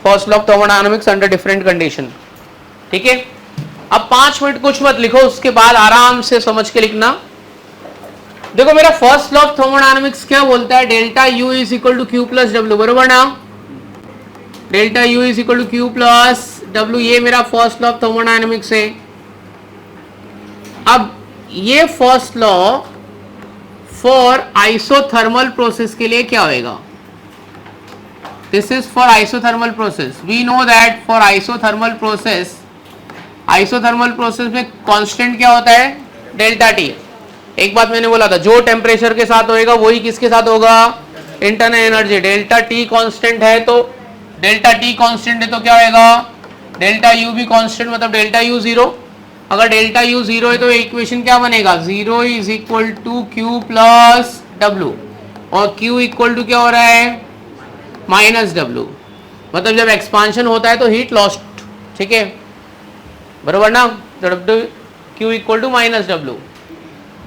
First law of thermodynamics under different condition. ठीक है, अब 5 मिनट कुछ मत लिखो, उसके बाद आराम से समझ के लिखना। देखो मेरा फर्स्ट लॉ ऑफ थर्मोडायनामिक्स क्या बोलता है, delta U is equal to Q plus W, बरोबर ना? Delta U is equal to Q plus W, ये मेरा फर्स्ट लॉ ऑफ थर्मोडायनामिक्स है। अब ये first law for isothermal process के लिए क्या होएगा? This is for isothermal process. We know that for isothermal process में कांस्टेंट क्या होता है? Delta T. एक बात मैंने बोला था, जो टेम्परेचर के साथ होएगा वही किसके साथ होगा? Internal energy. Delta T constant है तो क्या होएगा? डेल्टा यू भी कांस्टेंट, मतलब डेल्टा यू जीरो। अगर डेल्टा यू जीरो है तो इक्वेशन क्या बनेगा? Zero is equal to Q plus W, और क्यू इक्वल टू क्या हो रहा है? Minus W. मतलब जब एक्सपांशन होता है तो हीट लॉस्ट, ठीक है, बरोबर ना? W Q equal to minus W.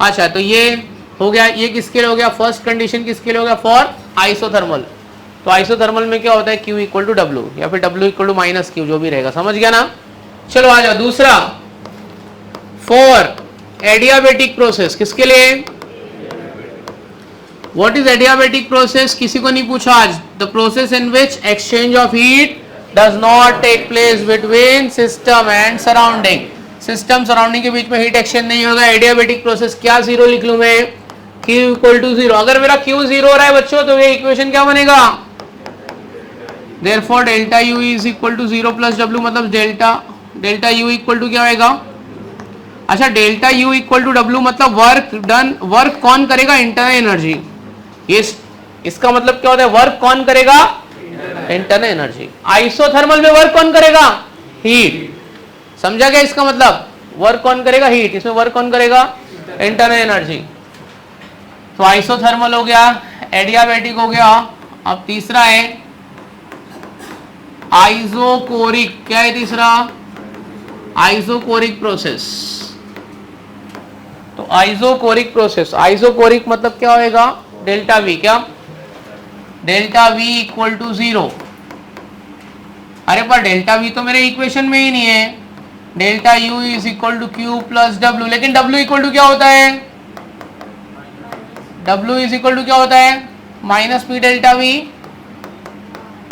अच्छा, तो ये हो गया, ये किसके लिए हो गया? फर्स्ट कंडीशन किसके लिए हो गया? For isothermal. तो आइसोथर्मल में क्या होता है? क्यू इक्वल टू डब्ल्यू, या फिर W equal to minus Q, जो भी रहेगा। समझ गया ना? चलो आ जाओ दूसरा, फॉर एडियाबेटिक प्रोसेस, किसके लिए? What is adiabatic process? किसी को नहीं पूछा आज। The process in which exchange of heat does not take place between system and surrounding. System surrounding के बीच में हीट एक्सचेंज नहीं होगा। Adiabatic process. क्या जीरो लिख लूं मैं? Q equal to zero. अगर मेरा Q जीरो हो रहा है बच्चों तो ये इक्वेशन क्या बनेगा? Therefore delta U is equal to zero plus W, मतलब डेल्टा U इक्वल टू क्या होगा? अच्छा, delta U equal to W मतलब वर्क डन। वर्क कौन करेगा? Internal energy. ये इसका मतलब क्या होता है? वर्क कौन करेगा? Internal energy. आइसोथर्मल में वर्क कौन करेगा? हीट। समझा क्या इसका मतलब? वर्क कौन करेगा? हीट। इसमें वर्क कौन करेगा? Internal energy. तो आइसोथर्मल हो गया, एडियाबेटिक हो गया। अब तीसरा है आइसोकोरिक। क्या है तीसरा? Isochoric process. तो आइसोकोरिक प्रोसेस, आइसोकोरिक मतलब क्या होएगा? Delta V. क्या? Delta V equal to zero. अरे पर डेल्टा वी तो मेरे इक्वेशन में ही नहीं है। Delta U is equal to Q plus W, लेकिन डब्ल्यू इक्वल टू क्या होता है? डब्ल्यू इज इक्वल टू क्या होता है? Minus P delta V.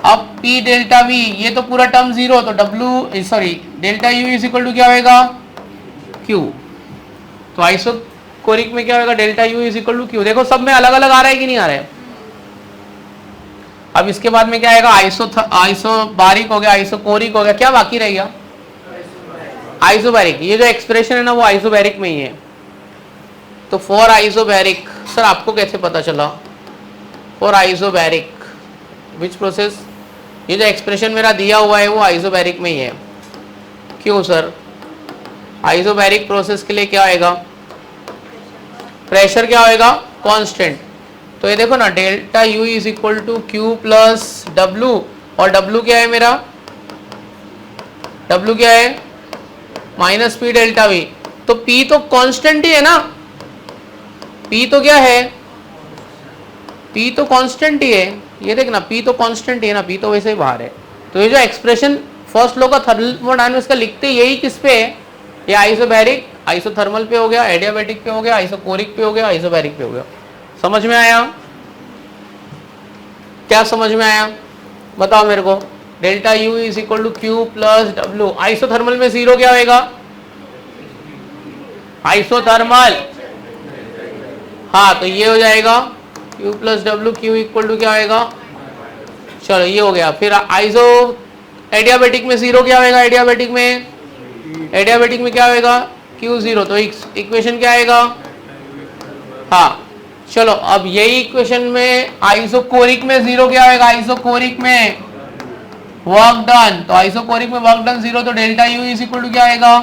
अब पी डेल्टा वी, ये तो पूरा टर्म जीरो, तो W sorry delta U is equal to क्या होगा? क्यू। तो आइसोकोरिक में क्या होगा? Delta U is equal to Q. देखो सब में अलग अलग आ रहा है कि नहीं आ रहा है? अब इसके बाद में क्या आएगा? आइसोबारिक हो गया, आइसोकोरिक हो गया, क्या बाकी रह गया? आइसोबैरिक। ये जो एक्सप्रेशन है ना वो आइसोबैरिक में ही है। तो फॉर आइसोबैरिक, सर आपको कैसे पता चला? For isobaric which process? ये जो एक्सप्रेशन मेरा दिया हुआ है वो आइसोबैरिक में ही है। क्यों सर? आइसोबैरिक प्रोसेस के लिए क्या आएगा? प्रेशर क्या होएगा? कांस्टेंट। तो ये देखो ना, delta U is equal to Q plus W, और डब्ल्यू क्या है मेरा? डब्ल्यू क्या है? Minus P delta V. तो पी तो कांस्टेंट ही है ना? पी तो क्या है? पी तो कांस्टेंट ही है। ये देखना, पी तो कांस्टेंट ही है ना, पी तो वैसे ही बाहर है। तो ये जो एक्सप्रेशन फर्स्ट लॉ का थर्मोडायनामिक्स का लिखते यही किस पे है? ये आइसोबैरिक, आइसोथर्मल पे हो गया, एडियाबैटिक पे हो गया, आइसोकोरिक पे हो गया, आइसोबैरिक पे हो गया। समझ में आया? क्या समझ में आया? बताओ मेरे को। Delta U is equal to Q plus W. Isothermal में जीरो क्या होगा? आइसोथर्मल, हाँ, तो ये हो जाएगा Q plus W. Q equal to क्या होगा? चलो ये हो गया। फिर आइसो एडियाबेटिक में जीरो क्या होगा? एडियाबेटिक में क्या होगा? Q zero. तो इक्वेशन क्या आएगा? हाँ, चलो अब यही इक्वेशन में आइसोकोरिक में जीरो क्या होगा? आइसोकोरिक में वर्क डन। तो आइसोकोरिक में वर्क डन जीरो, तो delta U is equal to क्या आएगा?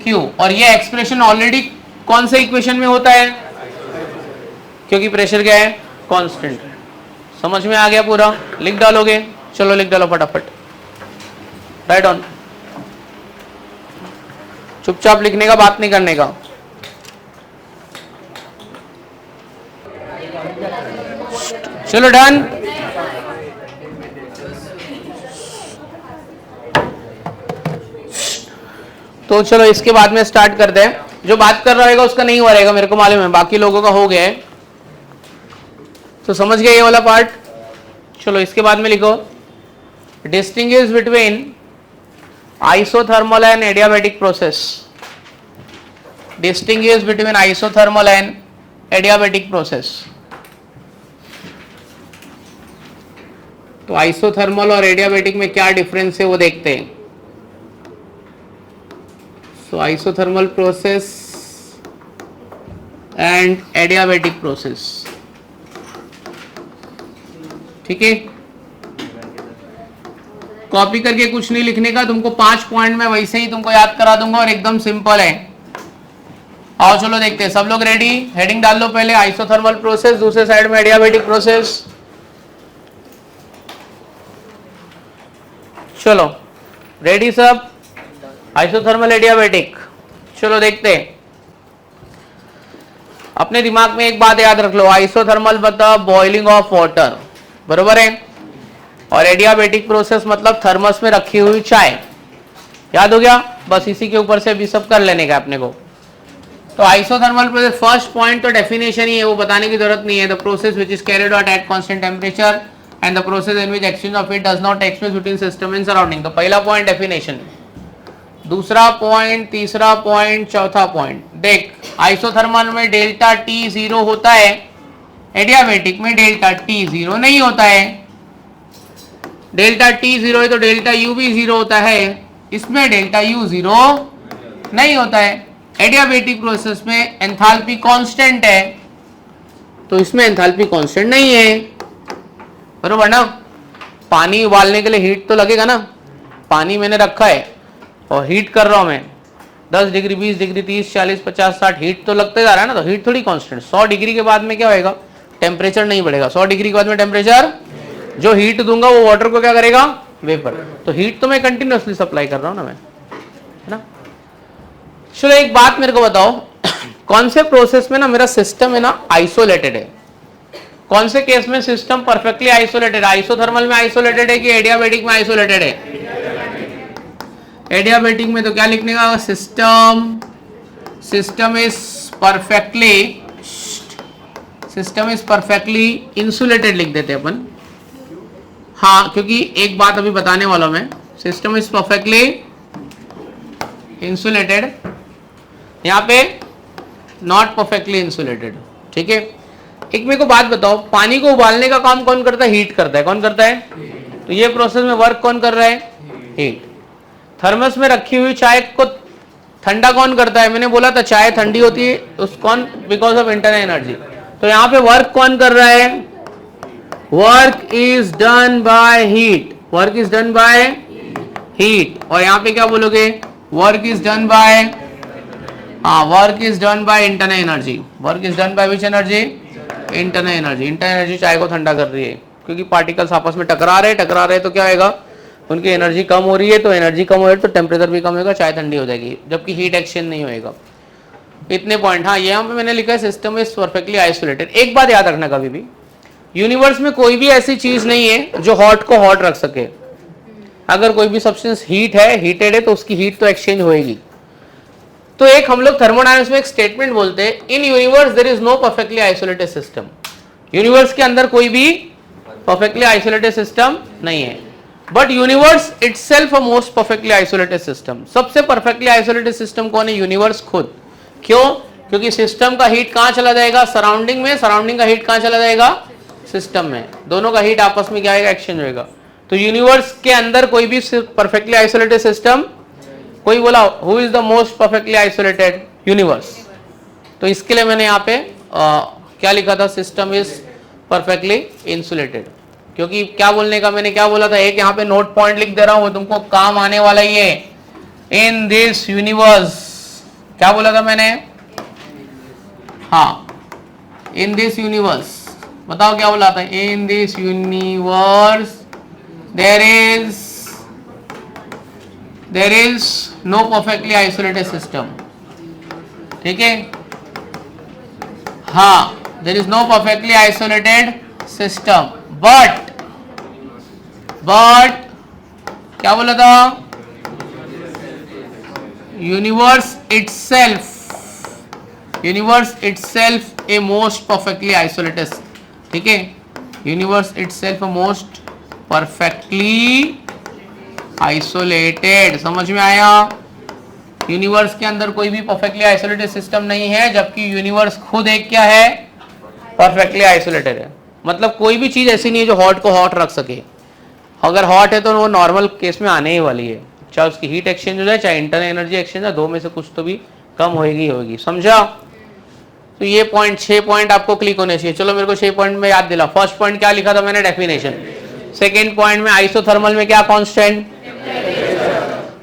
क्यू। और ये एक्सप्रेशन ऑलरेडी कौन से इक्वेशन में होता है? क्योंकि प्रेशर क्या है? कांस्टेंट। समझ में आ गया पूरा? लिख डालोगे? चलो लिख डालो फटाफट, राइट ऑन। चुपचाप लिखने का, बात नहीं करने का। चलो डन। तो चलो इसके बाद में स्टार्ट करते हैं। जो बात कर रहा होगा उसका नहीं हो रहेगा, मेरे को मालूम है, बाकी लोगों का हो गया है, तो समझ गए ये वाला पार्ट। चलो इसके बाद में लिखो, distinguish between isothermal and adiabatic process. Distinguish between isothermal and adiabatic process. तो आइसोथर्मल और एडियाबैटिक में क्या डिफरेंस है वो देखते हैं। So isothermal process and adiabatic process, ठीक है। कॉपी करके कुछ नहीं लिखने का, तुमको 5 पॉइंट में वैसे ही तुमको याद करा दूंगा और एकदम सिंपल है। आओ चलो देखते हैं, सब लोग रेडी? हेडिंग डाल लो पहले, आइसोथर्मल प्रोसेस, दूसरे साइड में एडियाबैटिक प्रोसेस। चलो रेडी सब? आइसोथर्मल एडियाबैटिक, चलो देखते हैं। अपने दिमाग में एक बात याद रख लो, आइसोथर्मल मतलब बॉइलिंग ऑफ वाटर, बरोबर है, और एडियाबैटिक प्रोसेस मतलब थर्मस में रखी हुई चाय। याद हो गया? बस इसी के ऊपर से भी सब कर लेने का अपने को। तो आइसोथर्मल प्रोसेस, फर्स्ट पॉइंट तो डेफिनेशन ही है, वो बताने की जरूरत नहीं है। The process which is carried out at constant temperature and the process in which exchange of heat does not take place between system and surrounding. तो पहला पॉइंट डेफिनेशन, दूसरा पॉइंट, तीसरा पॉइंट, चौथा पॉइंट। देख, आइसोथर्मल में delta T 0 होता है, adiabatic में डेल्टा टी 0 नहीं होता है। डेल्टा टी 0 है तो डेल्टा यू भी 0 होता है, इसमें डेल्टा यू 0 नहीं होता है। एडियाबैटिक प्रोसेस में एंथैल्पी कांस्टेंट है, तो इसमें एंथैल्पी कांस्टेंट नहीं है, बरोबर ना। पानी उबालने के लिए हीट तो लगेगा ना, पानी मैंने रखा है और हीट कर रहा हूं मैं 10 डिग्री, 20 डिग्री, 30, 40, 50, 60, हीट तो लगते जा रहा है ना, तो हीट थोड़ी कांस्टेंट। 100 डिग्री के बाद में क्या होएगा? टेम्परेचर नहीं बढ़ेगा। 100 डिग्री के बाद में टेम्परेचर, जो हीट दूंगा वो वाटर को क्या करेगा? वेपर। तो हीट तो मैं कंटिन्यूअसली सप्लाई कर रहा हूं ना मैं, है ना। चलो एक बात मेरे को बताओ, कौन से प्रोसेस में ना मेरा सिस्टम है ना आइसोलेटेड है? कौन से केस में सिस्टम परफेक्टली आइसोलेटेड है? आइसोथर्मल में आइसोलेटेड है कि एडियाबैटिक में आइसोलेटेड है? एडियाबैटिक में तो क्या लिखने का? सिस्टम इज परफेक्टली इंसुलेटेड लिख देते अपन। हाँ, क्योंकि एक बात अभी बताने वाला हूं मैं, सिस्टम इज परफेक्टली इंसुलेटेड, यहाँ पे नॉट परफेक्टली इंसुलेटेड, ठीक है। एक मेरे को बात बताओ, पानी को उबालने का काम कौन करता है? हीट करता है। कौन करता है? तो ये प्रोसेस में वर्क कौन कर रहा है? हीट। थर्मस में रखी हुई चाय को ठंडा कौन करता है? मैंने बोला था चाय ठंडी होती है उस कौन? Because of internal energy. तो यहाँ पे वर्क कौन कर रहा है? Work is done by heat, work is done by heat. और यहाँ पे क्या बोलोगे? वर्क इज डन बाय, हाँ, work is done by internal energy. Work is done by which energy? Internal energy. Internal energy चाय को ठंडा कर रही है, क्योंकि पार्टिकल्स आपस में टकरा रहे तो क्या होगा? उनकी एनर्जी कम हो रही है, तो एनर्जी कम हो रही है तो टेम्परेचर भी कम होगा, चाय ठंडी हो जाएगी, जबकि हीट एक्सचेंज नहीं होएगा। इतने पॉइंट। हाँ, यहाँ पे मैंने लिखा है सिस्टम इज परफेक्टली आइसोलेटेड। एक बात याद रखना, कभी भी यूनिवर्स में कोई भी ऐसी चीज नहीं है जो हॉट को हॉट रख सके। अगर कोई भी सब्सटेंस हीट है, हीटेड है, तो उसकी हीट तो एक्सचेंज होएगी। तो एक हम लोग थर्मोडायनामिक्स में एक स्टेटमेंट बोलते हैं, in universe there is no perfectly isolated system. Universe के अंदर कोई भी परफेक्टली आइसोलेटेड सिस्टम नहीं है, but universe itself a most perfectly isolated system. सबसे परफेक्टली आइसोलेटेड सिस्टम कौन है? यूनिवर्स खुद। क्यों? क्योंकि सिस्टम का हीट कहां चला जाएगा? सराउंडिंग में। सराउंडिंग का हीट कहां चला जाएगा? सिस्टम में। दोनों का हीट आपस में क्या आएगा? एक्सचेंज होएगा। तो यूनिवर्स के अंदर कोई भी परफेक्टली आइसोलेटेड सिस्टम, कोई बोला who is the most perfectly isolated? Universe. तो इसके लिए मैंने यहाँ पे क्या लिखा था? System is perfectly insulated. क्योंकि क्या बोलने का, मैंने क्या बोला था? एक यहाँ पे नोट पॉइंट लिख दे रहा हूं, तुमको काम आने वाला ही है। इन दिस यूनिवर्स, क्या बोला था मैंने? हाँ, इन दिस यूनिवर्स, बताओ क्या बोला था? In this universe there is no perfectly isolated system, ठीक है। हाँ, there is no perfectly isolated system, but क्या बोला था? Universe itself a most perfectly isolated, ठीक है, universe itself most perfectly isolated, समझ में आया? यूनिवर्स के अंदर कोई भी परफेक्टली आइसोलेटेड सिस्टम नहीं है, जबकि यूनिवर्स खुद एक क्या है, परफेक्टली आइसोलेटेड है। मतलब कोई भी चीज ऐसी नहीं है जो हॉट को हॉट रख सके। अगर हॉट है तो वो नॉर्मल केस में आने ही वाली है, चाहे उसकी हीट एक्सचेंज हो जाए चाहे इंटरनल एनर्जी एक्सचेंज हो, दो में से कुछ तो भी कम होगी, समझा? तो ये पॉइंट 6 पॉइंट आपको क्लिक होने चाहिए। चलो मेरे को 6 पॉइंट में याद दिला। फर्स्ट पॉइंट क्या लिखा था मैंने, डेफिनेशन। सेकेंड पॉइंट में आइसोथर्मल में क्या constant,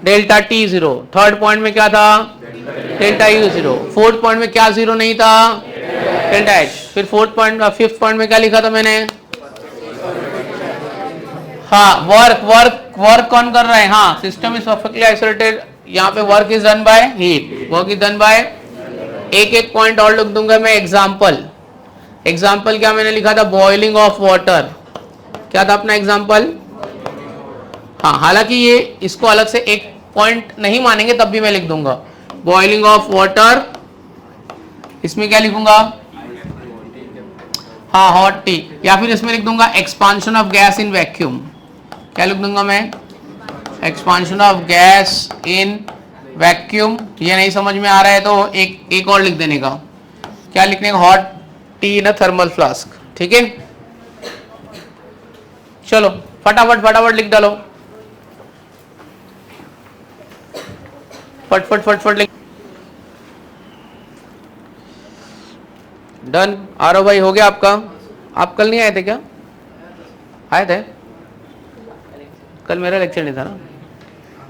delta T zero. Third point में क्या था, delta U zero. Fourth point में क्या जीरो नहीं था, डेल्टा एच। फिर फिफ्थ पॉइंट में क्या लिखा था मैंने, हाँ वर्क कौन कर रहा है, हाँ सिस्टम इज परफेक्टली आइसोलेटेड, यहाँ पे work is done by heat, work is done by. एक पॉइंट और लिख दूंगा मैं, एग्जाम्पल क्या मैंने लिखा था, बॉइलिंग ऑफ वाटर। क्या था अपना एग्जाम्पल, हाँ हालांकि ये इसको अलग से एक पॉइंट नहीं मानेंगे तब भी मैं लिख दूंगा बॉइलिंग ऑफ वाटर। इसमें क्या लिखूंगा, हाँ हॉट टी, या फिर इसमें लिख दूंगा expansion of gas in vacuum. क्या लिख दूंगा मैं, expansion of gas in vacuum. ये नहीं समझ में आ रहा है तो एक और लिख देने का, क्या लिखने का, hot T in a thermal flask, ठीक है। चलो फटाफट लिख डालो, फट लिख। डन। आरो भाई हो गया आपका? आप कल नहीं आए थे क्या, आए थे कल? मेरा लेक्चर नहीं था ना,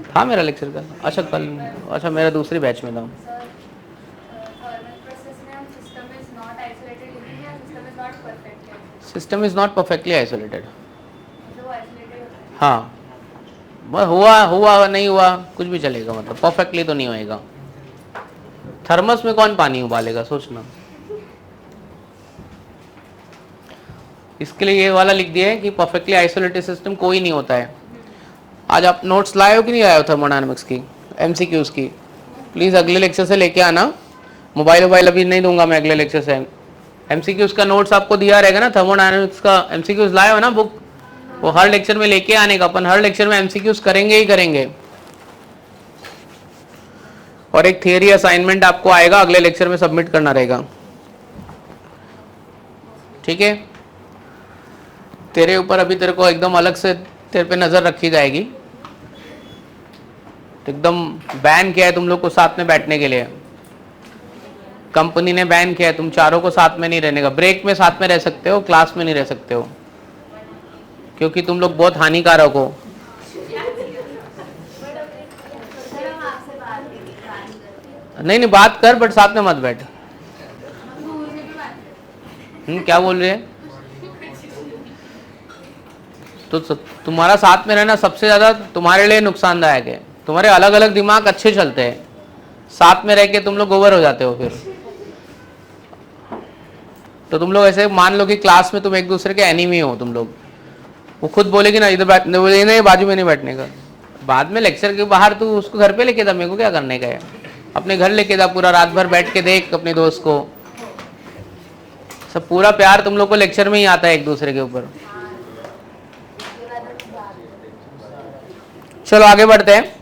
था मेरा लेक्चर कल? अच्छा कल, अच्छा मेरा दूसरी बैच में था। System is not perfectly isolated, हाँ हुआ नहीं हुआ कुछ भी चलेगा, मतलब परफेक्टली तो नहीं होएगा। थर्मस में कौन पानी उबालेगा, सोचना। इसके लिए ये वाला लिख दिया है कि परफेक्टली आइसोलेटेड सिस्टम कोई नहीं होता है। आज आप नोट्स लाए हो कि नहीं लाए हो थर्मोडायनामिक्स की, एमसीक्यूज की? प्लीज़ अगले लेक्चर से लेके आना, मोबाइल अभी नहीं दूंगा मैं अगले लेक्चर से। एमसीक्यूज का नोट्स आपको दिया रहेगा ना, थर्मोडायनामिक्स का एमसीक्यूज लाए हो ना बुक, वो हर लेक्चर में लेके आने का। अपन हर लेक्चर में एमसीक्यूज करेंगे ही करेंगे, और एक थियरी असाइनमेंट आपको आएगा अगले लेक्चर में सबमिट करना रहेगा, ठीक है। तेरे ऊपर अभी तेरे को एकदम अलग से तेरे पे नजर रखी जाएगी, एकदम बैन किया है तुम लोग को साथ में बैठने के लिए, कंपनी ने बैन किया है, तुम चारों को साथ में नहीं रहने का। ब्रेक में साथ में रह सकते हो, क्लास में नहीं रह सकते हो, क्योंकि तुम लोग बहुत हानिकारक हो। नहीं बात कर, बट साथ में मत बैठ। क्या बोल रहे हैं? तो तुम्हारा साथ में रहना सबसे ज्यादा तुम्हारे लिए नुकसानदायक है। तुम्हारे अलग अलग दिमाग अच्छे चलते हैं, साथ में रह के तुम लोग ओवर हो जाते हो। फिर तो तुम लोग ऐसे मान लो कि क्लास में तुम एक दूसरे के एनिमी हो, तुम लोग, वो खुद बोलेगी ना इधर बैठ, नहीं बाजू में नहीं बैठने का। बाद में लेक्चर के बाहर तू उसको घर पे लेके जा, मेरे को क्या करने का है, अपने घर लेके जा, पूरा रात भर बैठ के देख अपने दोस्त को। सब पूरा प्यार तुम लोग को लेक्चर में ही आता है एक दूसरे के ऊपर। चलो आगे बढ़ते हैं,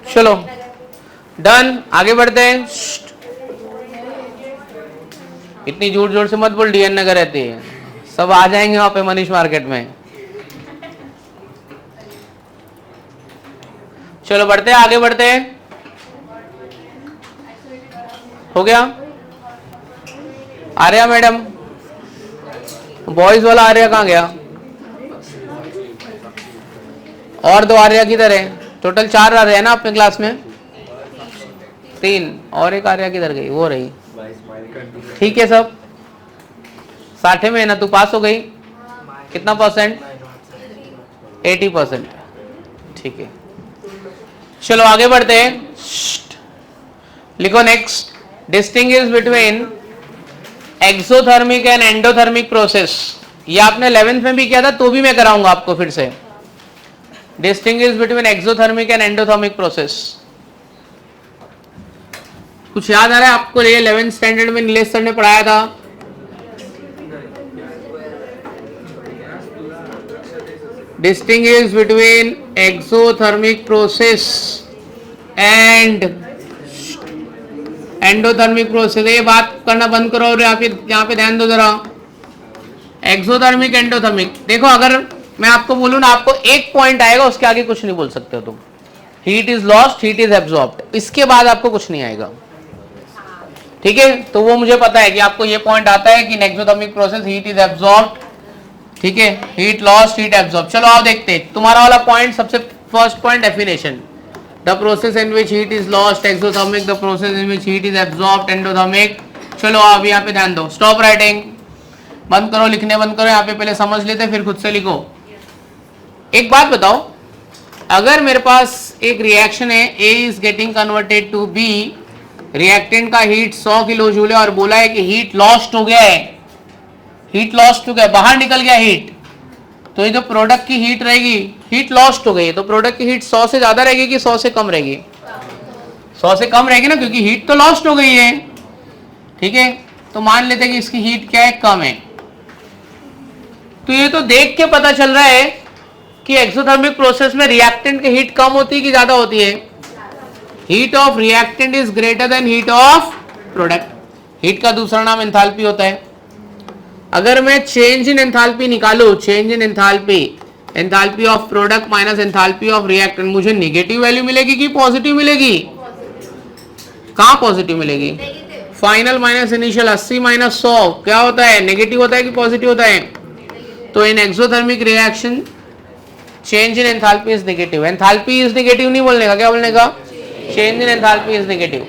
चलो डन, आगे बढ़ते हैं। इतनी जोर जोर से मत बोल, डीएन नगर रहती है, सब आ जाएंगे वहां पे मनीष मार्केट में। चलो बढ़ते हैं, आगे बढ़ते हैं। हो गया आर्या मैडम, बॉयज वाला आर्या कहाँ गया? और दो आर्या किधर है? टोटल 4 आर्या है ना अपने क्लास में, 3 और एक आर्या किधर गई? वो रही, ठीक है सब 60 में है ना, तू पास हो गई कितना परसेंट? 80%, ठीक है। चलो आगे बढ़ते हैं, लिखो next, distinguish between exothermic and endothermic process. ये आपने 11th में भी किया था, तो भी मैं कराऊंगा आपको फिर से। Distinguish between exothermic and endothermic process. कुछ याद आ रहा है आपको? ये 11th स्टैंडर्ड में नीलेश सर ने पढ़ाया था। Distinguish between exothermic process and endothermic process. ये बात करना बंद करो और यहाँ पे ध्यान दो जरा। एक्सोथर्मिक एंडोथर्मिक, देखो अगर मैं आपको बोलूं ना, आपको एक पॉइंट आएगा, उसके आगे कुछ नहीं बोल सकते हो तुम। Heat is lost, heat is absorbed, इसके बाद आपको कुछ नहीं आएगा। ठीक है, तो वो मुझे पता है कि आपको ये पॉइंट आता है कि in exothermic process heat is absorbed. ठीक है, हीट लॉस्ट, हीट एब्जॉर्ब। चलो आप देखते हैं तुम्हारा वाला पॉइंट, सबसे first point definition. The process in which heat is lost exothermic, the process in which heat is absorbed endothermic. चलो आप यहाँ पे ध्यान दो, स्टॉप राइटिंग, बंद करो, लिखने बंद करो। यहाँ पे पहले समझ लेते फिर खुद से लिखो। एक बात बताओ, अगर मेरे पास एक रिएक्शन है, A is getting converted to B, reactant का हीट 100 किलो जूल है और बोला है कि हीट लॉस्ट हो गया है, हीट लॉस्ट हो गया, बाहर निकल गया हीट, तो ये जो प्रोडक्ट की हीट रहेगी, हीट लॉस्ट हो गई, तो प्रोडक्ट की हीट 100 से ज्यादा रहेगी कि 100 से कम रहेगी? 100 से कम रहेगी ना, क्योंकि हीट तो लॉस्ट हो गई है। ठीक है, तो मान लेते हैं कि इसकी हीट क्या है, कम है। तो ये तो देख के पता चल रहा है कि एक्सोथर्मिक प्रोसेस में रिएक्टेंट की हीट कम होती है कि ज्यादा होती है? Heat of reactant is greater then heat of product. Heat का दूसरा नाम एंथैल्पी होता है। अगर मैं चेंज इन एंथैल्पी निकालू, change in enthalpy, enthalpy of product minus enthalpy of reactant, मुझे नेगेटिव वैल्यू मिलेगी कि पॉजिटिव मिलेगी? कहां पॉजिटिव मिलेगी? फाइनल माइनस इनिशियल, 80 माइनस 100 क्या होता है, नेगेटिव होता है कि पॉजिटिव होता है? तो in exothermic reaction change in enthalpy is negative. Enthalpy is negative नहीं बोलने का, क्या बोलने का? Change in enthalpy is negative.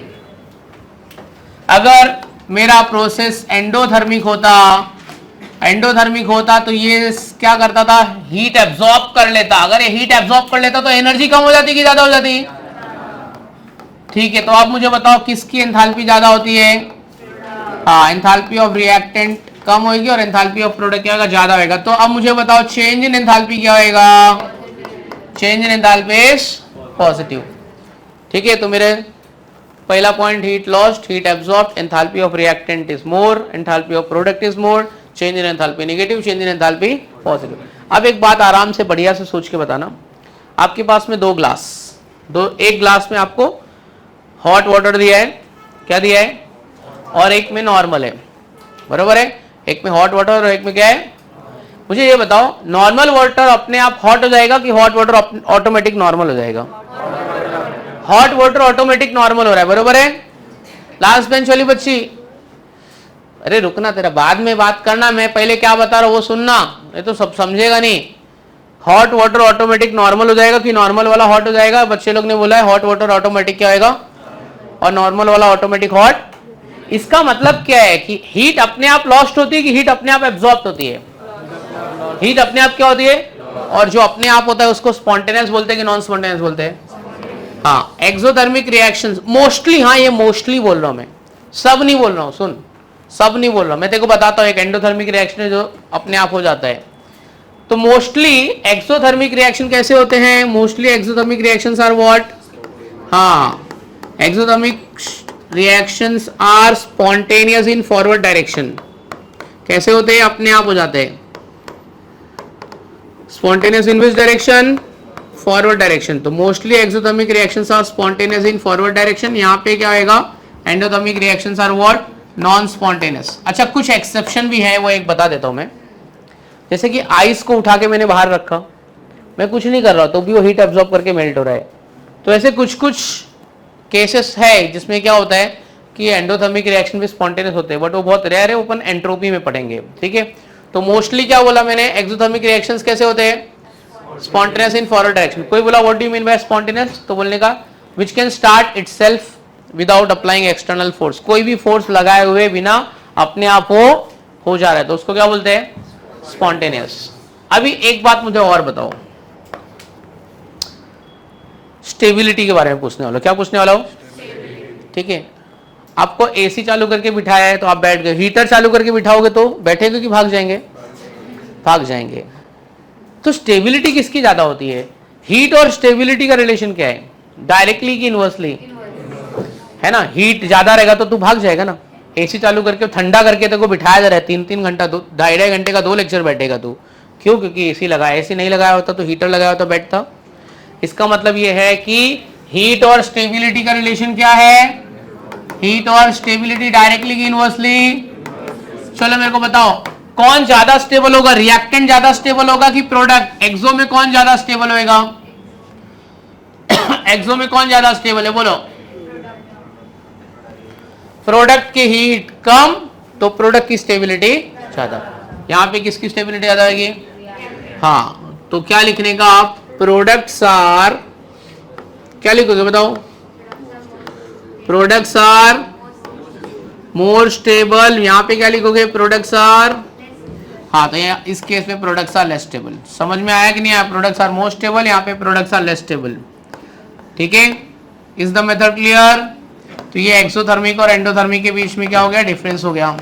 अगर मेरा प्रोसेस एंडोथर्मिक होता, एंडोथर्मिक होता तो ये क्या करता था, हीट एब्जॉर्ब कर लेता। अगर ये हीट एब्जॉर्ब कर लेता तो एनर्जी कम हो जाती कि ज्यादा हो जाती? ठीक है, तो अब मुझे बताओ किसकी एंथैल्पी ज्यादा होती है? हाँ, एंथैल्पी ऑफ रिएक्टेंट कम होगी और एंथैल्पी ऑफ प्रोडक्ट क्या होगा, ज्यादा होगा। तो अब मुझे बताओ चेंज इन एंथैल्पी क्या होगा? Change in enthalpy is positive. ठीक है, तो मेरे पहला point, heat lost, heat absorbed, enthalpy of reactant is more, enthalpy of product is more, change in enthalpy negative, change in enthalpy positive. अब एक बात आराम से बढ़िया से सोच के बताना, आपके पास में दो ग्लास, एक ग्लास में आपको हॉट वाटर दिया है, क्या दिया है, और एक में नॉर्मल है, बरोबर है? एक में हॉट वाटर और एक में क्या है? मुझे ये बताओ, नॉर्मल वाटर अपने आप हॉट हो जाएगा कि हॉट वाटर ऑटोमेटिक नॉर्मल हो जाएगा? हॉट वाटर ऑटोमेटिक नॉर्मल हो रहा है, बरोबर है? लास्ट बेंच वाली बच्ची, अरे रुकना, तेरा बाद में बात करना, मैं पहले क्या बता रहा हूं वो सुनना, ये तो सब समझेगा नहीं। हॉट वाटर ऑटोमेटिक नॉर्मल हो जाएगा कि नॉर्मल वाला हॉट हो जाएगा? बच्चे लोग ने बोला है हॉट वाटर ऑटोमेटिक क्या होगा और नॉर्मल वाला ऑटोमेटिक हॉट। इसका मतलब क्या है कि हीट अपने आप लॉस्ट होती है कि हीट अपने आप एब्जॉर्ब होती है? हीट अपने आप क्या होती है, और जो अपने आप होता है उसको स्पॉन्टेनियस बोलते हैं कि नॉन स्पॉन्टेनियस बोलते हैं? हाँ, एक्सोथर्मिक रिएक्शंस मोस्टली, हाँ ये मोस्टली बोल रहा हूं मैं, सब नहीं बोल रहा हूं, सुन, सब नहीं बोल रहा हूं मैं, तेरे को बताता हूं। एक एंडोथर्मिक रिएक्शन है जो अपने आप हो जाता है। तो मोस्टली एक्सोथर्मिक रिएक्शन कैसे होते हैं? Mostly exothermic reactions are what? हाँ, exothermic reactions are spontaneous in forward direction. कैसे होते हैं? अपने आप हो जाते हैं। Spontaneous in which direction? Forward direction. तो mostly exothermic reactions are spontaneous in forward direction. यहाँ पे क्या आएगा? Endothermic reactions are what? Non spontaneous. अच्छा, कुछ एक्सेप्शन भी है, वो एक बता देता हूं मैं। जैसे कि आइस को उठा के मैंने बाहर रखा, मैं कुछ नहीं कर रहा तो भी वो हीट एब्जॉर्ब करके मेल्ट हो रहा है। तो ऐसे कुछ कुछ केसेस है जिसमें क्या होता है कि एंडोथर्मिक रिएक्शन भी स्पॉन्टेनियस होते हैं, बट वो बहुत रेयर है, वो अपन एंट्रोपी में पढ़ेंगे। ठीक है, तो मोस्टली क्या बोला मैंने, एक्सोथर्मिक रिएक्शंस कैसे होते हैं? Spontaneous in forward direction. कोई बोला what do you mean by spontaneous, तो बोलने का which can start itself without applying external force. कोई भी फोर्स लगाए हुए बिना अपने आप हो जा रहा है, तो उसको क्या बोलते हैं? स्पॉन्टेनियस। अभी एक बात मुझे और बताओ, स्टेबिलिटी के बारे में पूछने वाला। क्या पूछने वाला हो? ठीक है, आपको एसी चालू करके बिठाया है तो आप बैठ गए, हीटर चालू करके बिठाओगे तो बैठेगे कि भाग जाएंगे? भाग जाएंगे। तो स्टेबिलिटी किसकी ज्यादा होती है, हीट और स्टेबिलिटी का रिलेशन क्या है? डायरेक्टली कि इनवर्सली? है ना, हीट ज्यादा रहेगा तो तू भाग जाएगा ना। एसी चालू करके ठंडा करके तेरे को बिठाया जा रहा है 3-3 घंटा, 2-2.5 घंटे का 2 लेक्चर बैठेगा तू, क्यों? क्योंकि एसी लगाया। एसी नहीं लगाया होता तो हीटर लगाया होता बैठता। इसका मतलब ये है कि हीट और स्टेबिलिटी का रिलेशन क्या है? हीट और स्टेबिलिटी डायरेक्टली कि इनवर्सली? चलो मेरे को बताओ कौन ज्यादा स्टेबल होगा? रिएक्टेंट ज्यादा स्टेबल होगा कि प्रोडक्ट? एक्सो में कौन ज्यादा स्टेबल होगा? एक्सो में कौन ज्यादा स्टेबल है बोलो? प्रोडक्ट की हीट कम तो प्रोडक्ट की स्टेबिलिटी ज्यादा। यहां पे किसकी स्टेबिलिटी ज्यादा आएगी? हाँ, तो क्या लिखने का आप? प्रोडक्ट्स आर, क्या लिखोगे बताओ? Products are more stable. यहां पे क्या लिखोगे? प्रोडक्ट्स आर, हाँ तो इस केस में प्रोडक्ट्स आर लेस स्टेबल। समझ में आया कि नहीं आया? प्रोडक्ट्स आर मोर स्टेबल, यहाँ पे प्रोडक्ट्स आर लेस स्टेबल। ठीक है, इज द मेथड क्लियर? तो ये एक्सोथर्मिक और एंडोथर्मिक के बीच में क्या हो गया? डिफरेंस हो गया।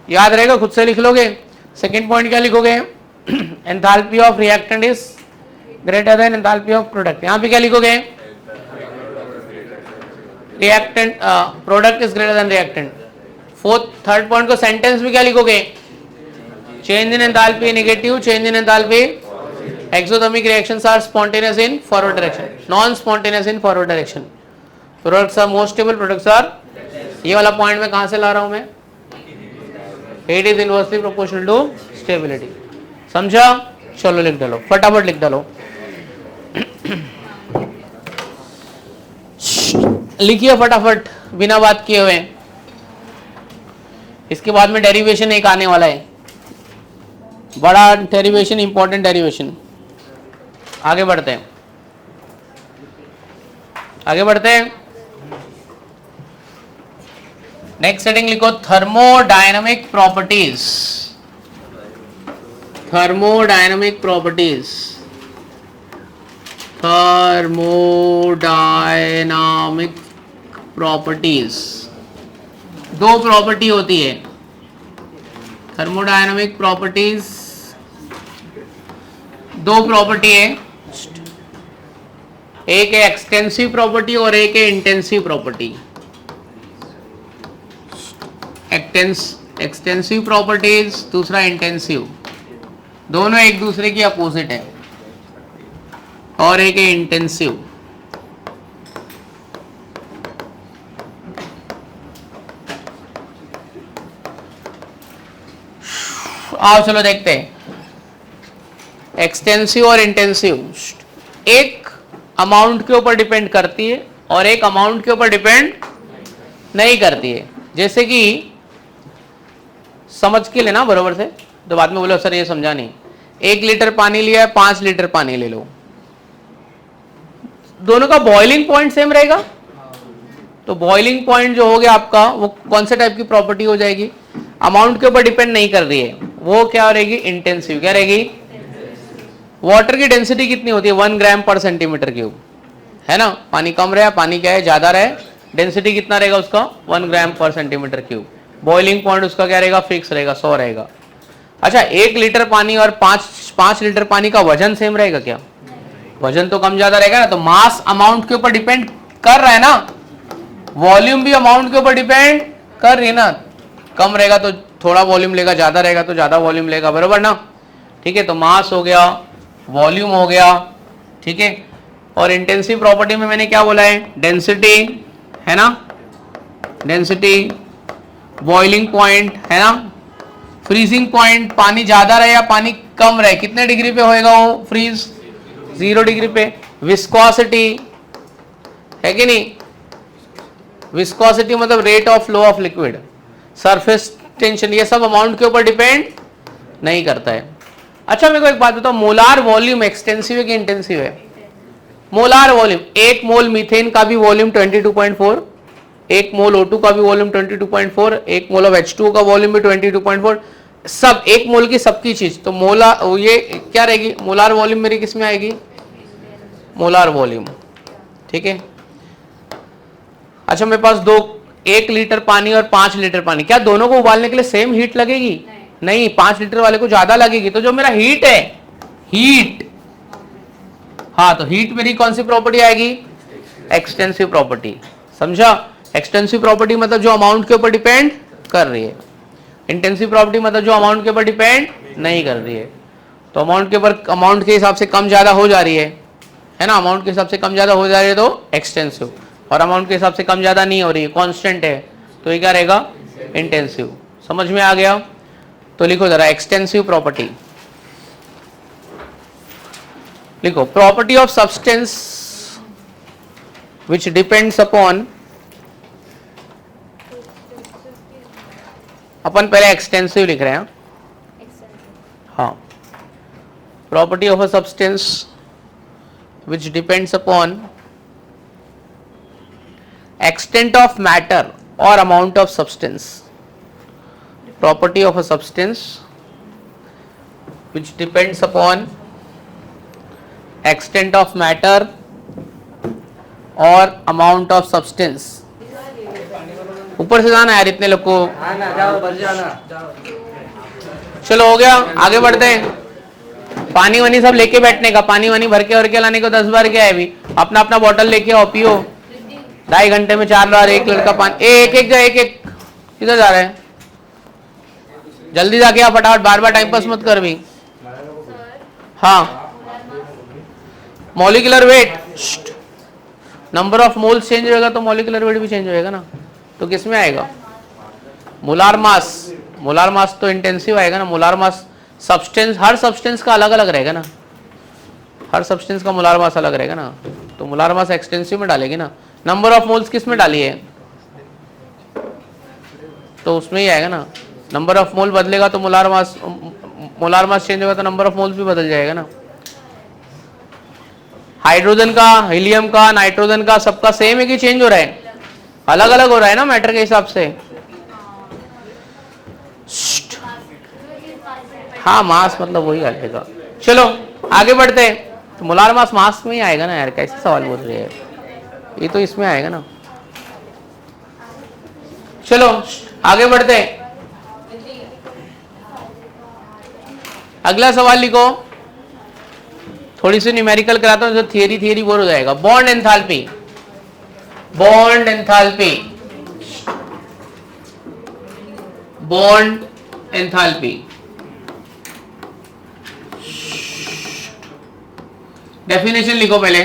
याद रहेगा, खुद से लिख लोगे। सेकेंड पॉइंट क्या लिखोगे? Enthalpy of reactant is greater than enthalpy of product. यहाँ पे क्या लिखोगे? Reactant product is greater than reactant. Third point को सेंटेंस में क्या लिखोगे? Change in enthalpy negative, change in enthalpy. Exothermic reactions are spontaneous in forward direction, non spontaneous in forward direction. Products are more stable, products are, ये वाला point में कहां से ला रहा हूं मैं? Heat is inversely proportional to stability. समझा? चलो लिख डालो, फटाफट लिख डालो। लिखिए फटाफट बिना बात किए हुए। इसके बाद में डेरिवेशन एक आने वाला है, बड़ा डेरिवेशन, इंपॉर्टेंट डेरिवेशन। आगे बढ़ते हैं, आगे बढ़ते हैं। नेक्स्ट सेटिंग लिखो, thermodynamic properties. Thermodynamic properties, thermodynamic properties. दो प्रॉपर्टी होती है थर्मोडायनामिक प्रॉपर्टीज, दो प्रॉपर्टी है, एक है एक्सटेंसिव प्रॉपर्टी और एक है इंटेंसिव प्रॉपर्टी। एक्सटेंसिव प्रॉपर्टीज, दूसरा इंटेंसिव, दोनों एक दूसरे की अपोजिट है। और एक है इंटेंसिव। आओ चलो देखते हैं एक्सटेंसिव और इंटेंसिव। एक अमाउंट के ऊपर डिपेंड करती है और एक अमाउंट के ऊपर डिपेंड नहीं करती है। जैसे कि समझ के लेना बरोबर से, तो बाद में बोलो सर ये समझा नहीं। 1 लीटर पानी लिया है, 5 लीटर पानी ले लो, दोनों का बॉइलिंग पॉइंट सेम रहेगा। तो बॉइलिंग पॉइंट जो हो गया आपका, वो कौन से टाइप की प्रॉपर्टी हो जाएगी? अमाउंट के ऊपर डिपेंड नहीं कर रही है, वो क्या रहेगी? इंटेंसिव। क्या रहेगी? वाटर की डेंसिटी कितनी होती है? 1 ग्राम पर सेंटीमीटर क्यूब, है ना। पानी कम रहे, पानी क्या है ज्यादा रहे, डेंसिटी कितना रहेगा उसका? 1 ग्राम पर सेंटीमीटर क्यूब। बॉइलिंग पॉइंट उसका क्या रहेगा? फिक्स रहेगा, 100 रहेगा। अच्छा, 1 लीटर पानी और 5 लीटर पानी का वजन सेम रहेगा क्या? वजन तो कम ज्यादा रहेगा ना। तो मास अमाउंट के ऊपर डिपेंड कर रहा है ना, वॉल्यूम भी अमाउंट के ऊपर डिपेंड कर रही है ना। कम रहेगा तो थोड़ा वॉल्यूम लेगा, ज्यादा रहेगा तो ज्यादा वॉल्यूम लेगा, बरोबर ना। ठीक है, तो मास हो गया, वॉल्यूम हो गया, ठीक है। और इंटेंसिव प्रॉपर्टी में मैंने क्या बोला है? डेंसिटी, है ना, डेंसिटी, बॉइलिंग पॉइंट, है ना, फ्रीजिंग पॉइंट। पानी ज्यादा रहे या पानी कम रहे, कितने डिग्री पे होएगा वो फ्रीज? 0 डिग्री पे। विस्कोसिटी है कि नहीं? विस्कोसिटी मतलब rate of flow of liquid. Surface tension, ये सब अमाउंट के ऊपर डिपेंड नहीं करता है। अच्छा मेरे को एक बात बताओ, मोलार वॉल्यूम एक्सटेंसिव है कि इंटेंसिव है? मोलार वॉल्यूम, 1 मोल मीथेन का भी वॉल्यूम 22.4, 1 मोल O2 का भी वॉल्यूम 22.4, 1 मोल ऑफ H2O का वॉल्यूम भी 22.4, सब 1 मोल की सबकी चीज। तो मोला ये क्या रहेगी? मोलार वॉल्यूम मेरी किस में आएगी? मोलार वॉल्यूम, ठीक है। अच्छा मेरे पास 1 लीटर पानी और 5 लीटर पानी, क्या दोनों को उबालने के लिए सेम हीट लगेगी? नहीं, 5 लीटर वाले को ज्यादा लगेगी। तो जो मेरा हीट है, हीट हाँ, तो हीट मेरी कौन सी प्रॉपर्टी आएगी? Extensive property. समझा? एक्सटेंसिव प्रॉपर्टी मतलब जो अमाउंट के ऊपर डिपेंड कर रही है, इंटेंसिव प्रॉपर्टी मतलब जो अमाउंट के ऊपर डिपेंड नहीं कर रही है। तो अमाउंट के ऊपर, अमाउंट के हिसाब से कम ज्यादा हो जा रही है ना, अमाउंट के हिसाब से कम ज्यादा हो जा रही है तो एक्सटेंसिव, और अमाउंट के हिसाब से कम ज्यादा नहीं हो रही है, कांस्टेंट है, तो ये क्या रहेगा? इंटेंसिव। समझ में आ गया? तो लिखो जरा एक्सटेंसिव प्रॉपर्टी। लिखो property of substance which depends upon, अपन पहले एक्सटेंसिव लिख रहे हैं। हाँ, property of a substance which depends upon extent of matter or amount of substance. Property of a substance which depends upon extent of matter or amount of substance. ऊपर से जाना यार इतने लोग को। चलो हो गया, आगे बढ़ते हैं। पानी वानी सब लेके बैठने का, पानी वानी भर के लाने को 10 बार क्या है, अभी अपना अपना बॉटल लेके आओ, पियो। 2.5 घंटे में 4 बार एक लड़का पानी, एक किधर जा रहे हैं? जल्दी जाके आप फटाफट, बार बार टाइम पास मत कर भी। हाँ, molecular weight, number of moles change होगा तो मॉलिक्यूलर वेट भी चेंज होएगा ना, तो किस में आएगा? Molar mass. मोलार मास तो इंटेंसिव आएगा ना, मोलार मास सब्सटेंस, हर सब्सटेंस का अलग अलग रहेगा ना, हर सब्सटेंस का मोलार मास अलग रहेगा ना, तो मोलार मास एक्सटेंसिव में डालेगी ना। नंबर ऑफ मोल्स किस में डाली है? तो उसमें ही आएगा ना, नंबर ऑफ मोल बदलेगा तो मोलार मास चेंज होगा तो नंबर ऑफ मोल्स भी बदल जाएगा ना। हाइड्रोजन का, हीलियम का, नाइट्रोजन का, सबका सेम है कि चेंज हो रहा है? अलग अलग हो रहा है ना मैटर के हिसाब से। हाँ, मास मतलब वही आएगा। चलो आगे बढ़ते हैं। तो मोलार मास में ही आएगा ना यार, कैसे सवाल बोल रही है? ये तो इसमें आएगा ना। चलो आगे बढ़ते हैं। अगला सवाल लिखो, थोड़ी सी न्यूमेरिकल कराता हूं, जो थियरी बोर हो जाएगा। Bond enthalpy, bond enthalpy, bond enthalpy. Definition लिखो पहले,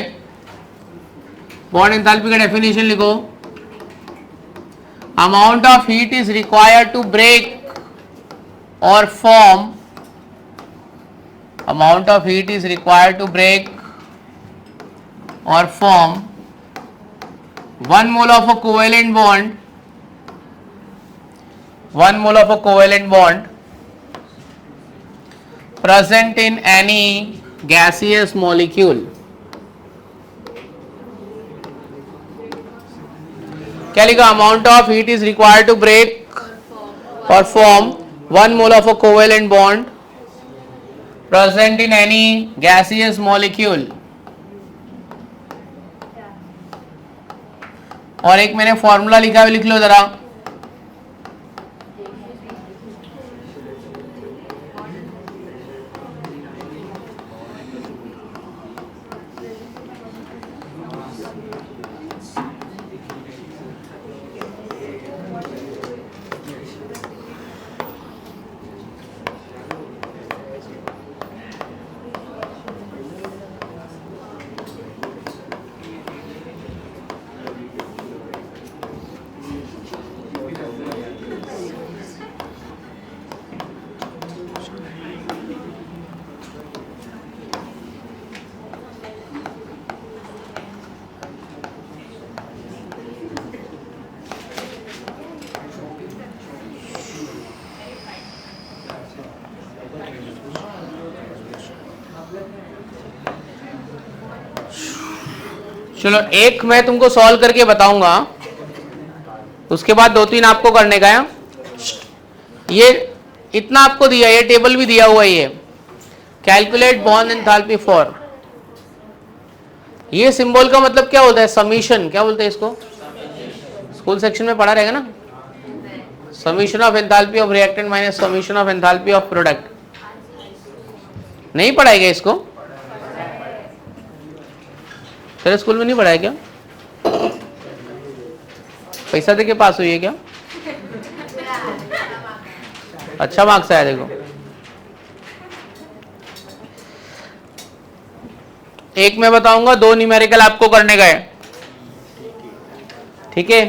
बॉन्ड एंथैल्पी का डेफिनेशन लिखो। Amount of heat is required to break और form, amount of heat is required to break or form 1 mole of a covalent bond, 1 mole of a covalent bond present in any gaseous molecule। क्या लिखा? amount of heat is required to break or form 1 mole of a covalent bond present in any gaseous molecule। और एक मैंने formula लिखा है, लिख लो जरा। चलो एक मैं तुमको सॉल्व करके बताऊंगा, उसके बाद 2-3 आपको करने का है। ये इतना आपको दिया, ये टेबल भी दिया हुआ है, कैलकुलेट बॉन्ड एंथैल्पी फॉर। ये सिंबल का मतलब क्या होता है? समीशन, क्या बोलते हैं इसको? स्कूल सेक्शन में पढ़ा रहेगा ना, summation of enthalpy of reactant minus summation of enthalpy of product. नहीं पढ़ाएगा इसको? तेरे स्कूल में नहीं पढ़ा है क्या? पैसा दे के पास हुई है क्या? अच्छा मार्क्स आया देखो। एक मैं बताऊंगा, 2 न्यूमेरिकल आपको करने का है, ठीक है?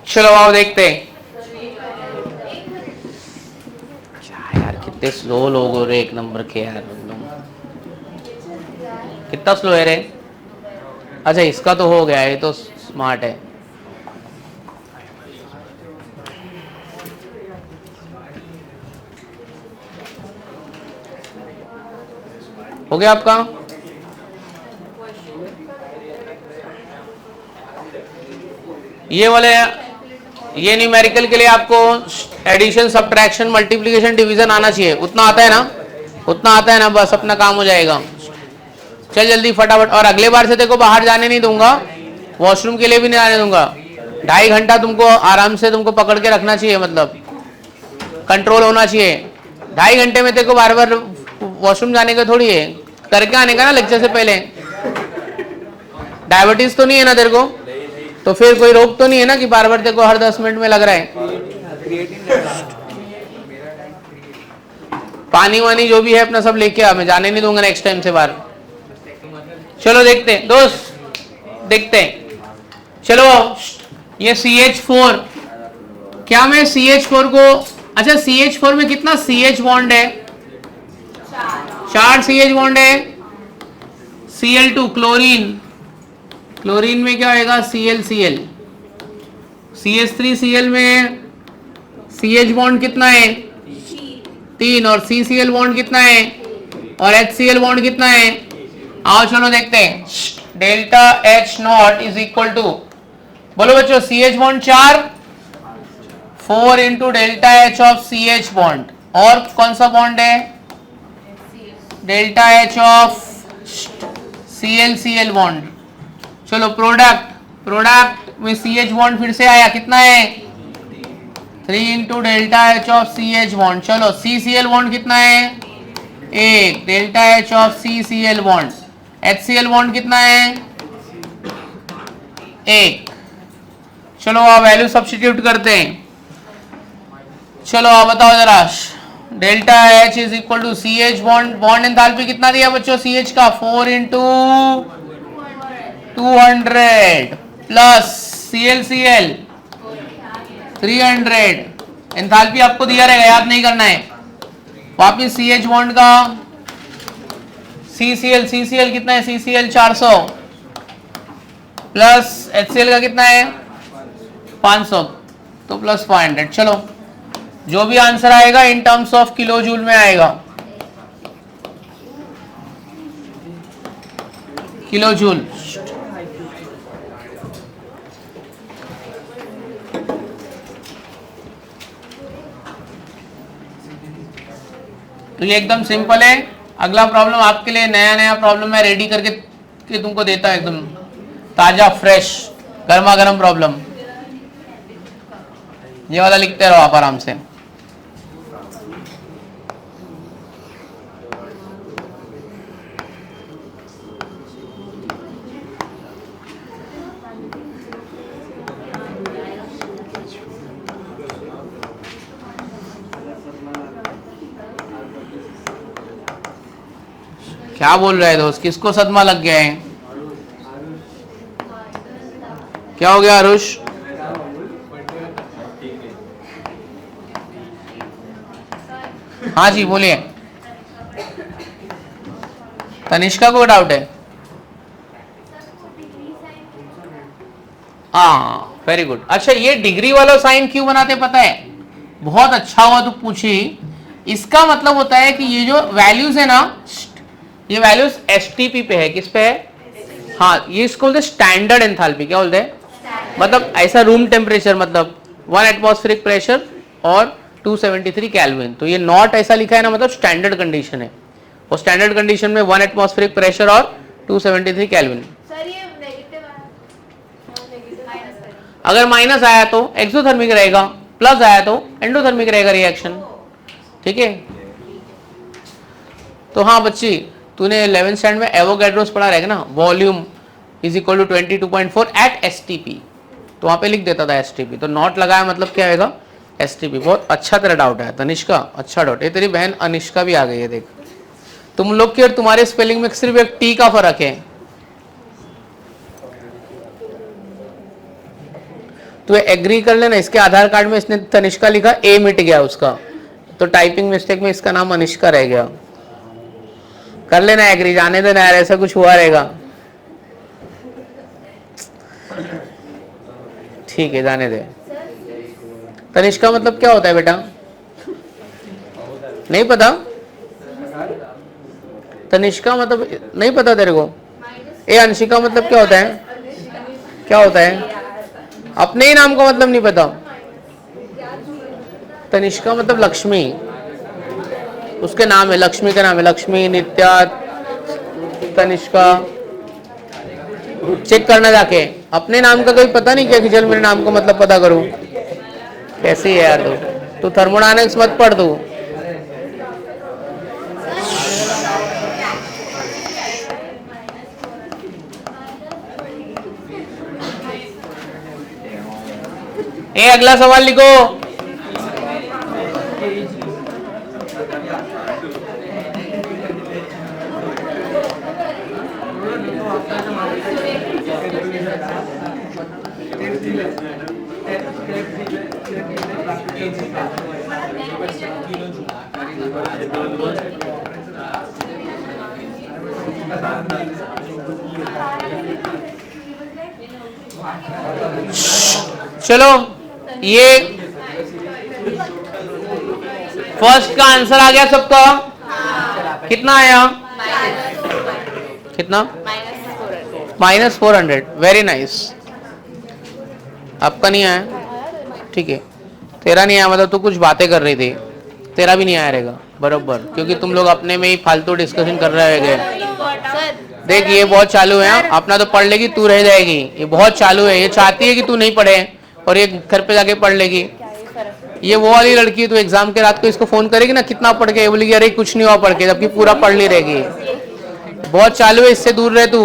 चलो आओ देखते हैं। क्या यार, कितने स्लो लोग हो रहे, एक नंबर के यार। कितना स्लो है रे? अच्छा इसका तो हो गया, ये तो स्मार्ट है। हो गया आपका? ये वाले, ये न्यूमेरिकल के लिए आपको एडिशन, सब्ट्रैक्शन, मल्टीप्लिकेशन, डिवीजन आना चाहिए। उतना आता है ना? उतना आता है ना? बस अपना काम हो जाएगा। चल जल्दी फटाफट। और अगले बार से देखो बाहर जाने नहीं दूंगा, वॉशरूम के लिए भी नहीं आने दूंगा। 2.5 घंटा तुमको आराम से तुमको पकड़ के रखना चाहिए, मतलब कंट्रोल होना चाहिए। 2.5 घंटे में देखो बार बार वॉशरूम जाने का थोड़ी है, करके आने का ना लेक्चर से पहले। डायबिटीज तो नहीं है ना तेरे को? तो फिर कोई रोग तो नहीं है ना कि बार बार देखो हर 10 मिनट में लग रहा है। पानी वानी जो भी है अपना सब लेके आ, मैं जाने नहीं दूंगा नेक्स्ट टाइम से बाहर। चलो देखते हैं दोस्त, देखते हैं। चलो ये CH4, क्या मैं CH4 को, अच्छा CH4 में कितना CH बॉन्ड है? 4 CH बॉन्ड है। Cl2 क्लोरीन, क्लोरीन में क्या होगा? ClCl। CH3Cl में CH बॉन्ड कितना है? 3। और CCl बॉन्ड कितना है? और HCl बॉन्ड कितना है? आओ चलो देखते हैं। Delta H nought is equal to, बोलो बच्चों, CH bond 4, 4 into delta H of CH bond. और कौन सा बॉन्ड है? Delta H of ClCl bond. चलो प्रोडक्ट, प्रोडक्ट में CH बॉन्ड फिर से आया, कितना है? 3 into delta H of CH bond. चलो CCl बॉन्ड कितना है? 1, delta H of CCl bond. HCl bond कितना है? 1। चलो आप वैल्यू सब्स्टिट्यूट करते हैं। चलो आप बताओ जरा, delta H is equal to CH bond, bond enthalpy कितना दिया बच्चों CH का? 4 इंटू 200 प्लस ClCl 300। एंथैल्पी आपको दिया रहेगा, याद नहीं करना है। वापिस CH बॉन्ड का CCl कितना है? CCl 400 प्लस HCl का कितना है? 500, तो प्लस 500। चलो जो भी आंसर आएगा in terms of kilo joule में आएगा, किलो जूल। तो ये एकदम सिंपल है। अगला प्रॉब्लम आपके लिए नया नया प्रॉब्लम मैं रेडी करके तुमको देता हूं, एकदम ताजा फ्रेश गर्मा गर्म प्रॉब्लम। ये वाला लिखते रहो आप आराम से। क्या बोल रहे दोस्त, किसको सदमा लग गया है? क्या हो गया आरुष? हाँ जी बोलिए। तनिष्का को डाउट है? हाँ वेरी गुड। अच्छा ये डिग्री वाला साइन क्यों बनाते पता है? बहुत अच्छा हुआ तू पूछी। इसका मतलब होता है कि ये जो वैल्यूज है ना, ये वैल्यूज एसटीपी पे है। किस पे है? हाँ, ये इसको बोलते स्टैंडर्ड एंथैल्पी। क्या बोलते हैं? मतलब ऐसा रूम टेम्परेचर, मतलब 1 एटमॉस्फेरिक प्रेशर और 273 केल्विन। तो ये नॉट ऐसा लिखा है ना, मतलब स्टैंडर्ड कंडीशन है। और स्टैंडर्ड कंडीशन में 1 एटमॉस्फेरिक प्रेशर और 273 केल्विन। सर ये नेगेटिव है, अगर माइनस आया तो एक्सोथर्मिक रहेगा, प्लस आया तो एंडोथर्मिक रहेगा रिएक्शन। ठीक है, तो हाँ बच्ची, तूने 11th स्टैंडर्ड में एवोगैड्रोस पढ़ा रहेगा ना, volume is equal to 22.4 at STP, तो वहां पे लिख देता था STP, तो नॉट लगाया मतलब क्या आएगा STP। बहुत अच्छा तेरा डाउट है तनिष्का, अच्छा डाउट है। तेरी बहन अनिष्का भी आ गई है, देख तुम लोग के और तुम्हारे स्पेलिंग में सिर्फ एक टी का फर्क है। तो एग्री कर लेना, इसके आधार कार्ड में इसने तनिष्का लिखा, ए मिट गया उसका, तो टाइपिंग मिस्टेक में इसका नाम अनिष्का रह गया। कर लेना एग्री, जाने देना यार, ऐसा कुछ हुआ रहेगा। ठीक है जाने दे। तनिष्का मतलब क्या होता है बेटा, नहीं पता? तनिष्का मतलब नहीं पता तेरे को? ए अंशिका मतलब क्या होता है, क्या होता है? अपने ही नाम का मतलब नहीं पता? तनिष्का मतलब लक्ष्मी, उसके नाम है, लक्ष्मी का नाम है, लक्ष्मी, नित्या, तनिष्का। चेक करना जाके, अपने नाम का कोई पता नहीं क्या कि चल मेरे नाम का मतलब पता करूं। कैसी है यार तू थर्मोडायनेमिक्स मत पढ़ तू। ए अगला सवाल लिखो। चलो ये फर्स्ट का आंसर आ गया सबका। कितना आया? कितना? -400। Very nice. आपका नहीं आया? ठीक है, तेरा नहीं आया मतलब तू कुछ बातें कर रही थी, तेरा भी नहीं आया रहेगा बरोबर, क्योंकि तुम लोग अपने में ही फालतू डिस्कशन कर रहे होंगे। देख ये बहुत चालू है, अपना तो पढ़ लेगी, तू रह जाएगी। ये बहुत चालू है, ये चाहती है कि तू नहीं पढ़े और ये घर पे जाके पढ़ लेगी। ये वो वाली लड़की, तो एग्जाम के रात को इसको फोन करेगी ना, कितना पढ़ के, बोलेगी अरे कुछ नहीं हुआ पढ़ के, जबकि पूरा पढ़ ली रहेगी। बहुत चालू है, इससे दूर रहे तू,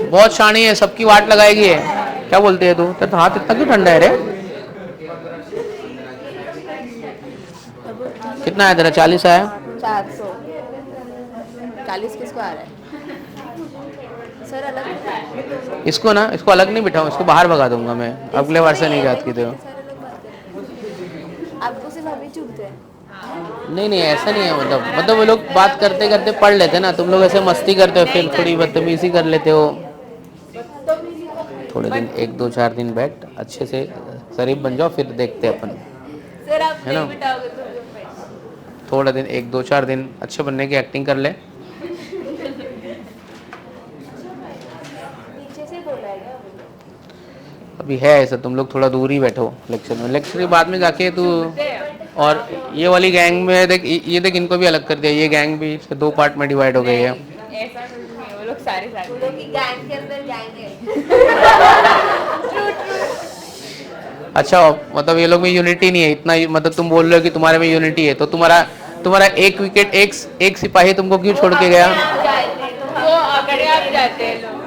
बहुत शानी है, सबकी वाट लगाएगी है। क्या बोलते है तू? तो हाथ इतना क्यों ठंडा है रे? कितना आया तेरा? 40 आया? 400। 40 किसको आ रहा है सर? अलग इसको ना, इसको अलग नहीं बिठाऊं, इसको बाहर भगा दूंगा मैं, अगले बार से नहीं याद की। तो आपको सिर्फ अभी चुभते हैं? नहीं ऐसा नहीं है, मतलब वो लोग बात करते करते पढ़ लेते हैं ना, तुम लोग ऐसे मस्ती करते हो, फिर थोड़ी बदतमीजी कर लेते हो। थोड़े दिन 1-2-4 दिन बैठ, अच्छे से शरीफ बन जाओ, फिर देखते हैं अपन, सर आप है ना? नहीं बिठाओगे तो थोड़ा दिन 1-2-4 दिन अच्छे बनने की एक्टिंग कर ले। पीछे से बोला है अभी है ऐसा, तुम लोग थोड़ा दूर ही बैठो लेक्चर में, लेक्चर के बाद में जाके तू। और ये वाली गैंग में देख, ये देख इनको भी अलग कर दिया, ये गैंग भी 2 पार्ट में डिवाइड हो गई है। ऐसा कुछ नहीं है, वो लोग सारे साथ, वो लोग की गैंग के अंदर गैंग है। अच्छा मतलब ये लोग में यूनिटी नहीं है इतना, मतलब तुम बोल रहे हो कि तुम्हारे में यूनिटी है, तो तुम्हारा एक विकेट, एक सिपाही तुमको क्यों छोड़ के गया? वो अगड़े आप जाते हैं लोग।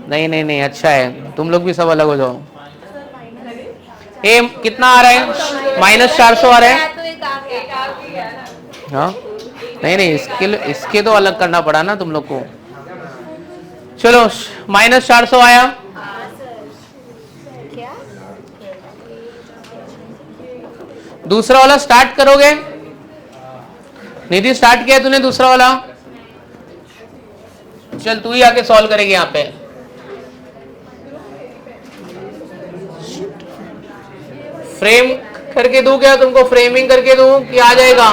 नहीं अच्छा है, तुम लोग भी सब अलग हो जाओ। ए कितना आ रहा है? -400 आ रहा है। हाँ नहीं इसके तो अलग करना पड़ा ना तुम लोग को। चलो -400 आया। दूसरा वाला स्टार्ट करोगे? निधि स्टार्ट किया तूने दूसरा वाला? चल तू ही आके सॉल्व करेगी यहाँ पे। फ्रेम करके दूं क्या तुमको? फ्रेमिंग करके दूं कि आ जाएगा?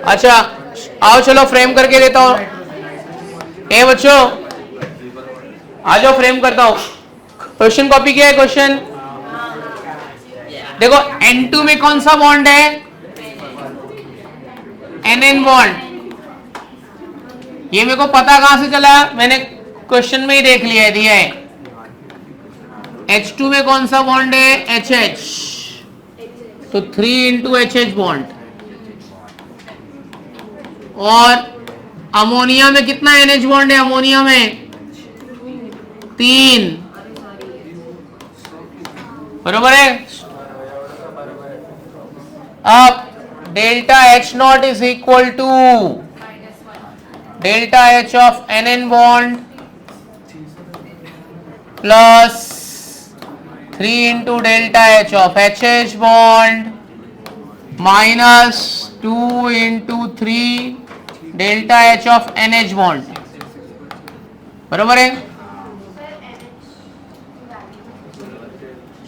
अच्छा आओ चलो फ्रेम करके देता हूं। ए बच्चों आ जाओ, फ्रेम करता हूं। क्वेश्चन कॉपी किया है? क्वेश्चन देखो, N2 में कौन सा बॉन्ड है? NN bond. ये मेरे को पता कहां से चला? मैंने क्वेश्चन में ही देख लिया है, दिया है। H2 में कौन सा बॉन्ड है? HH, तो 3 इंटू HH बॉन्ड। और अमोनिया में कितना NH बॉन्ड है? अमोनिया में 3, बरोबर है। अब delta H nought is equal to delta H of NN bond plus 3 into delta H of HH bond minus 2 into 3 delta H of NH bond, बरोबर है।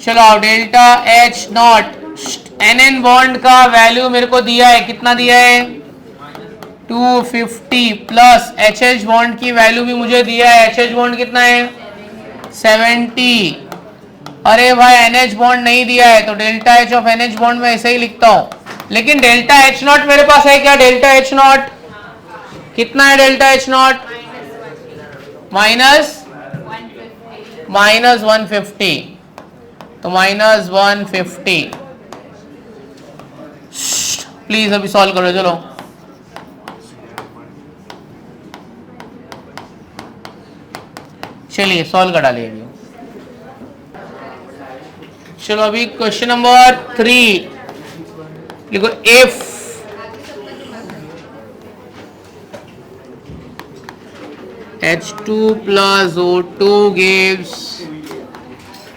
चलो delta H nought NN bond का value मेरे को दिया है, कितना दिया है? 250 प्लस HH बॉन्ड की वैल्यू भी मुझे दिया है। HH बॉन्ड कितना है? 70। अरे भाई NH बॉन्ड नहीं दिया है, तो delta H of NH bond में ऐसे ही लिखता हूं, लेकिन डेल्टा H नॉट मेरे पास है क्या? डेल्टा H नॉट कितना है? डेल्टा H नॉट माइनस 150, तो माइनस 150। प्लीज अभी सॉल्व करो, चलो। चलिए सॉल्व कर डालिए अभी। चलो अभी क्वेश्चन नंबर 3 लिखो। If H2 plus O2 gives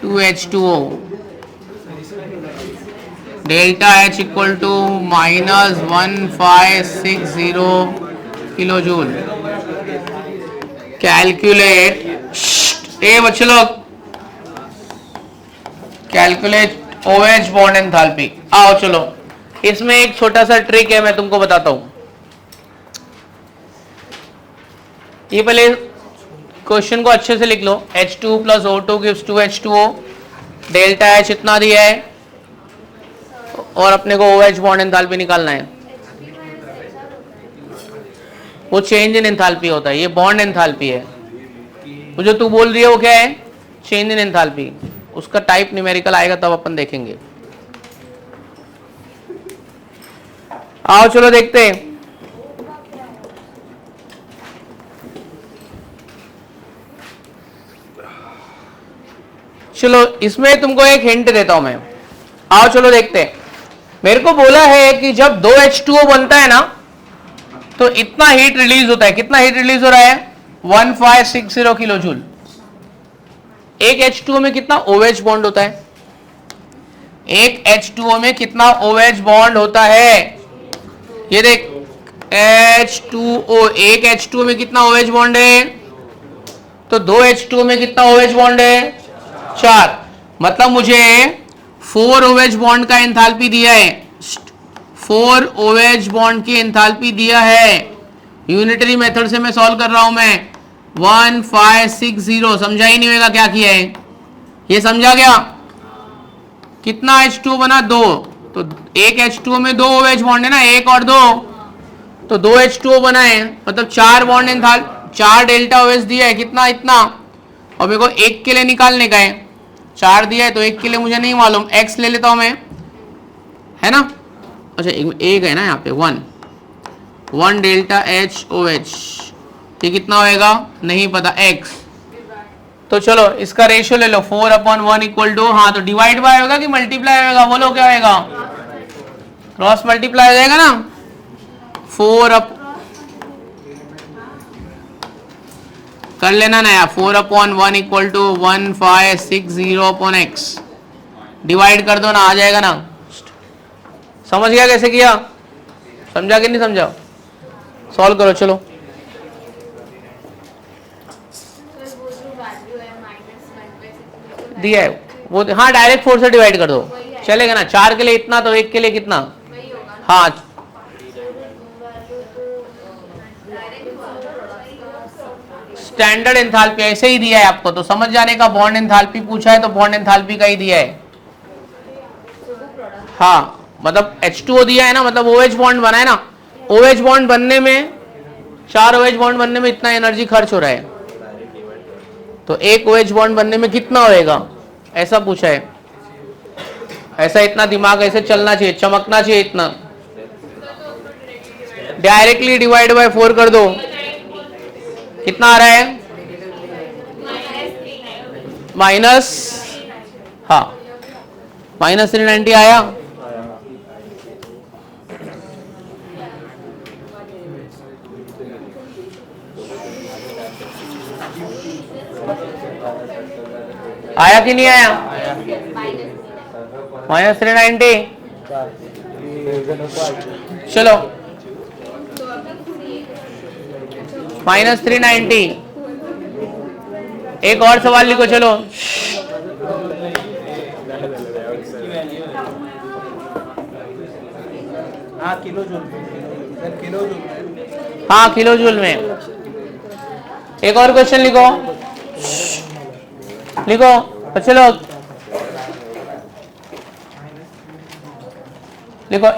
2H2O, delta H equal to minus 1560 kilo joule. Calculate, ए बच्चे लोग कैलकुलेट OH बॉन्ड एंथैल्पी। आओ चलो, इसमें एक छोटा सा ट्रिक है, मैं तुमको बताता हूं। ये पहले क्वेश्चन को अच्छे से लिख लो। H2 plus O2 gives 2H2O, delta H इतना दिया है और अपने को OH बॉन्ड एंथैल्पी निकालना है। वो चेंज इन एंथैल्पी होता है, ये बॉन्ड एंथैल्पी है। वो जो तू बोल रही है वो क्या है? Change in enthalpy. उसका टाइप न्यूमेरिकल आएगा तब अपन देखेंगे। आओ चलो देखते हैं। चलो इसमें तुमको एक हिंट देता हूं मैं। आओ चलो देखते हैं। मेरे को बोला है कि जब 2H2O बनता है ना तो इतना हीट रिलीज होता है। कितना हीट रिलीज हो रहा है? 1560 किलो जूल। एक H2O में कितना OH बॉन्ड होता है? एक H2O में कितना OH बॉन्ड होता है? ये देख, H2O, एक H2O में कितना OH बॉन्ड है? तो 2H2O में कितना OH बॉन्ड है? 4। मतलब मुझे 4 OH बॉन्ड का एंथैल्पी दिया है। 4 OH बॉन्ड की एंथैल्पी दिया है। यूनिटरी मेथड से मैं सॉल्व कर रहा हूं मैं। 1560, समझा ही नहीं होगा क्या किया है। ये समझा गया? कितना H2O बना? 2। तो एक H2O में 2 OH बॉन्ड है ना, 1 और 2, तो 2 H2O बना है। मतलब 4 बॉन्ड एंथैल्पी, 4 डेल्टा OH दिया है। कितना? इतना। और मेरे को एक के लिए निकालने का है। 4 दिया है तो एक के लिए मुझे नहीं मालूम, x ले लेता हूं मैं, है ना। अच्छा एक है ना यहाँ पे 1 डेल्टा HOH, ये कितना होएगा? नहीं पता, x। तो चलो इसका रेशियो ले लो, 4/1 इक्वल टू, हाँ तो डिवाइड बाय होगा कि मल्टीप्लाई होगा? बोलो क्या होएगा? क्रॉस मल्टीप्लाई हो जाएगा ना। 4 कर लेना ना यार। 4/1 इक्वल टू 1560/x, डिवाइड कर दो ना, आ जाएगा ना। समझ गया कैसे किया? समझा कि नहीं समझा? सॉल्व करो चलो। दिया है वो, हाँ डायरेक्ट 4 से डिवाइड कर दो, चलेगा ना। 4 के लिए इतना तो 1 के लिए कितना? हाँ स्टैंडर्ड एंथैल्पी ऐसे ही दिया है आपको, तो समझ जाने का। बॉन्ड एंथैल्पी पूछा है तो बॉन्ड एंथैल्पी का ही दिया है। हाँ मतलब H2O दिया है ना, मतलब OH बॉन्ड बना है ना। OH बॉन्ड बनने में, 4 OH बॉन्ड बनने में इतना एनर्जी खर्च हो रहा है, तो एक OH बॉन्ड बनने में कितना होएगा? ऐसा पूछा है, ऐसा इतना दिमाग ऐसे चलना चाहिए, चमकना चाहिए इतना। डायरेक्टली डिवाइड बाय 4 कर दो, कितना आ रहा है? माइनस, हाँ माइनस 390 आया। आया कि नहीं आया? माइनस 390। चलो माइनस 390। एक और सवाल लिखो, चलो। हाँ किलो जूल हाँ किलो जूल में। एक और क्वेश्चन लिखो, लिखो बच्चे लोग, लिखो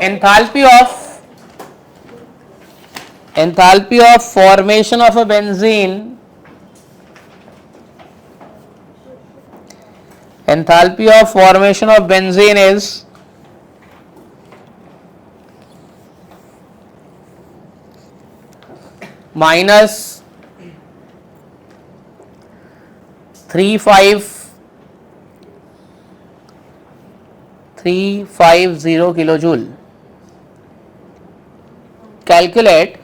enthalpy of formation of a benzene, enthalpy of formation of benzene is minus 350 kilojoule. Calculate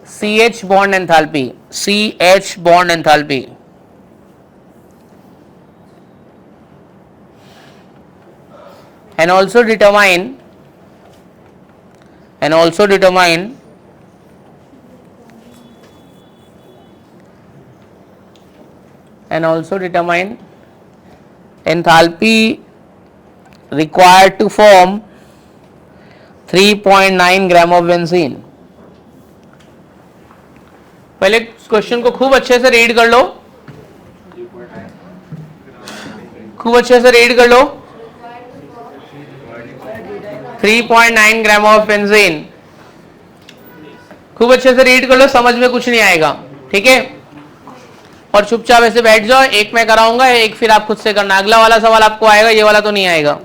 CH bond enthalpy, CH bond enthalpy. And also determine enthalpy required to form 3.9 gram of benzene. पहले question को खूब अच्छे से read कर लो, खूब अच्छे से read कर लो। 3.9 ग्राम ऑफ बेंजीन, खूब अच्छे से रीड कर लो, समझ में कुछ नहीं आएगा, ठीक है? और चुपचाप ऐसे बैठ जाओ, एक मैं कराऊंगा, एक फिर आप खुद से करना। अगला वाला सवाल आपको आएगा, ये वाला तो नहीं आएगा।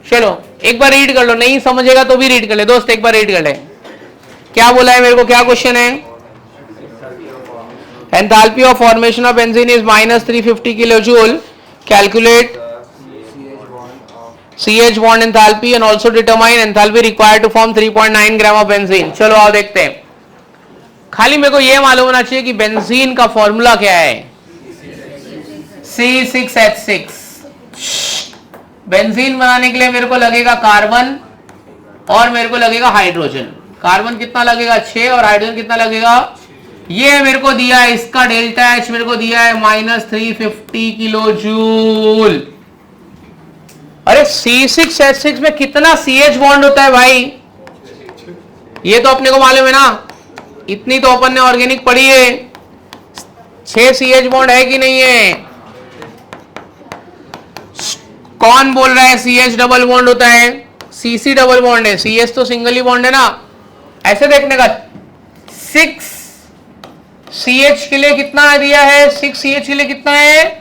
चलो एक बार रीड कर लो, नहीं समझेगा तो भी रीड कर ले दोस्त, एक बार रीड कर ले। क्या बोला है मेरे को, क्या क्वेश्चन है? Enthalpy of formation of benzene is minus 350 kilojoule. Calculate CH bond enthalpy and also determine enthalpy required to form 3.9 gram of benzene. चलो आओ देखते हैं। खाली मेरे को यह मालूम होना चाहिए कि बेंजीन का फॉर्मूला क्या है। C6H6। बेंजीन बनाने के लिए मेरे को लगेगा कार्बन और मेरे को लगेगा हाइड्रोजन। कार्बन कितना लगेगा? 6 और हाइड्रोजन कितना लगेगा? ये मेरे को दिया है, इसका डेल्टा H मेरे को दिया है माइनस 350 किलो जूल। अरे C6H6 में कितना CH बॉन्ड होता है भाई? ये तो अपने को मालूम है ना, इतनी तो अपन ने ऑर्गेनिक पढ़ी है। 6 CH बॉन्ड है कि नहीं है? कौन बोल रहा है CH डबल बॉन्ड होता है? CC डबल बॉन्ड है, CH तो सिंगल ही बॉन्ड है ना। ऐसे देखने का, 6 CH के लिए कितना दिया है? 6 CH के लिए कितना है?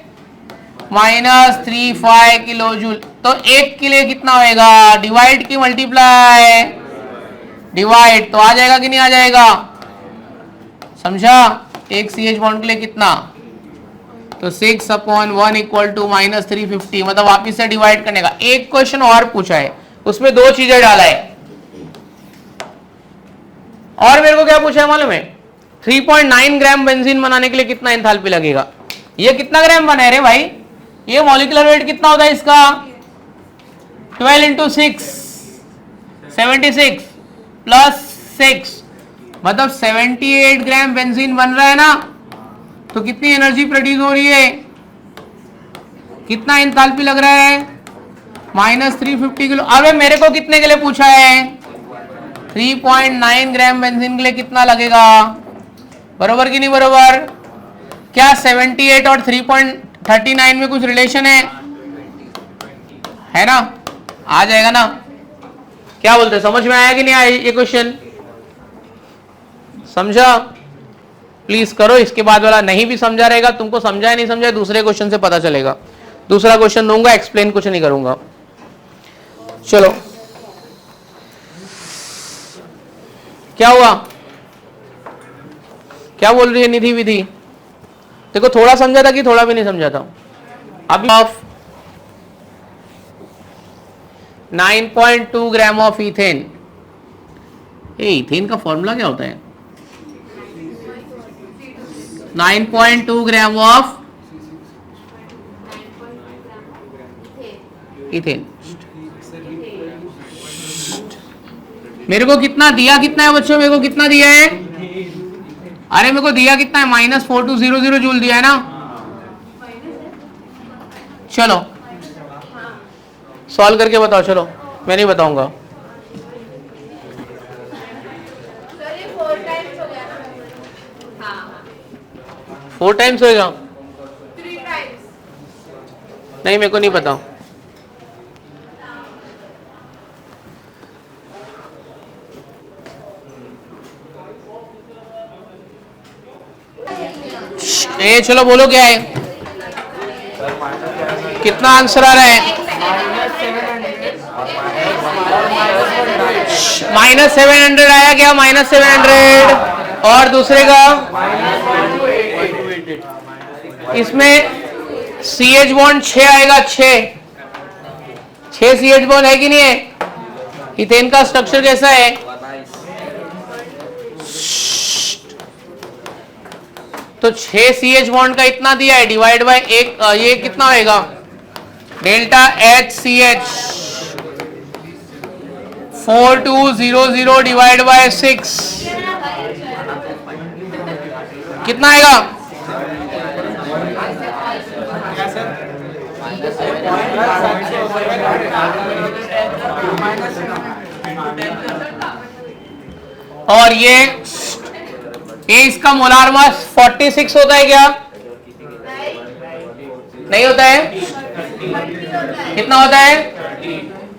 Minus 35 kilo joule. तो एक के लिए कितना होएगा? डिवाइड की मल्टीप्लाई? डिवाइड। तो आ जाएगा कि नहीं आ जाएगा? समझा? एक CH बॉन्ड के लिए कितना? तो 6/1 इक्वल टू माइनस 350, मतलब वापिस से डिवाइड करने का। एक क्वेश्चन और पूछा है, उसमें 2 चीजें डाला है। और मेरे को क्या पूछा है मालूम है? 3.9 ग्राम बेंजीन बनाने के लिए कितना एंथैल्पी लगेगा। ये कितना ग्राम बना है रे भाई? ये मॉलिक्यूलर वेट कितना होता है इसका? 12 इंटू 6 76 प्लस 6, मतलब 78 ग्राम बेंजीन बन रहा है ना। तो कितनी एनर्जी प्रोड्यूस हो रही है? कितना एंथैल्पी लग रहा है? Minus 350 kilo. अबे मेरे को कितने के लिए पूछा है? 3.9 ग्राम बेंजीन के लिए कितना लगेगा? बरोबर कि नहीं बरोबर? क्या 78 और 3.39 में कुछ रिलेशन है ना? आ जाएगा ना? क्या बोलते, समझ में आया कि नहीं आया ये क्वेश्चन? समझा? प्लीज करो, इसके बाद वाला नहीं भी समझा रहेगा, तुमको समझा नहीं समझा दूसरे क्वेश्चन से पता चलेगा। दूसरा क्वेश्चन दूंगा, एक्सप्लेन कुछ नहीं करूंगा। चलो क्या हुआ, क्या बोल रही है निधि विधि? देखो थोड़ा समझा था कि थोड़ा भी नहीं समझा था? अभी of 9.2 gram of ethane. Ethane का फॉर्मूला क्या होता है? 9.2 ग्राम ऑफ इथेन। मेरे को कितना दिया, कितना है बच्चों? मेरे को कितना दिया है? अरे मेरे को दिया कितना है? -4200 जूल दिया है ना। चलो सॉल्व करके बताओ। चलो मैं नहीं बताऊंगा। सर ये 4 टाइम्स हो गया ना? हाँ 4 टाइम्स होएगा? 3 टाइम्स। नहीं मेरे को नहीं पता। ए चलो बोलो क्या है, कितना आंसर आ रहा है? -700 आया क्या? -700 और दूसरे का इसमें CH बॉन्ड 6 आएगा। 6 CH बॉन्ड है कि नहीं है? इथेन का स्ट्रक्चर कैसा है? तो 6 CH बॉन्ड का इतना दिया है, डिवाइड बाय एक, ये कितना होएगा? डेल्टा HCH 4200 डिवाइड बाय 6 कितना आएगा? और ये इसका मोलार मास 46 होता है क्या? नहीं होता है? कितना होता है?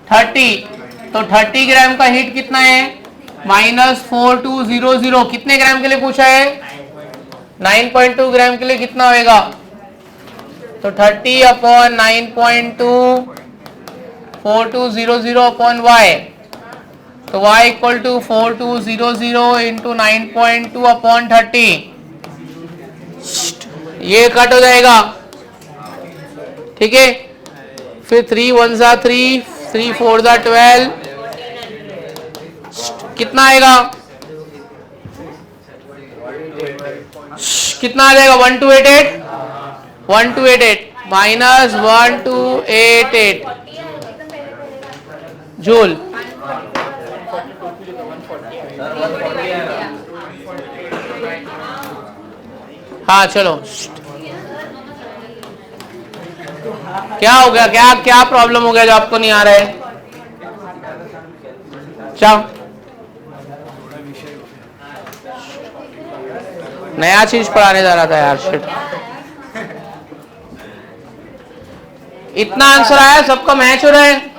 30। तो 30 ग्राम का हीट कितना है? -4200। कितने ग्राम के लिए पूछा है? 9.2 ग्राम के लिए कितना होएगा? तो 30 अपॉन 9.2 4200 अपॉन y, तो y equal to 4200 into 9.2 upon 30। ये कट हो जाएगा, ठीक है। फिर 3 1 जा 3, 3 4 जा 12, कितना आएगा? कितना आ जाएगा? 1288 1288 माइनस 1288 जूल। हाँ चलो, क्या हो गया? क्या क्या प्रॉब्लम हो गया जो आपको नहीं आ रहा है? क्या नया चीज पढ़ाने जा रहा था यार, शिट। इतना आंसर आया, सबका मैच हो रहा है।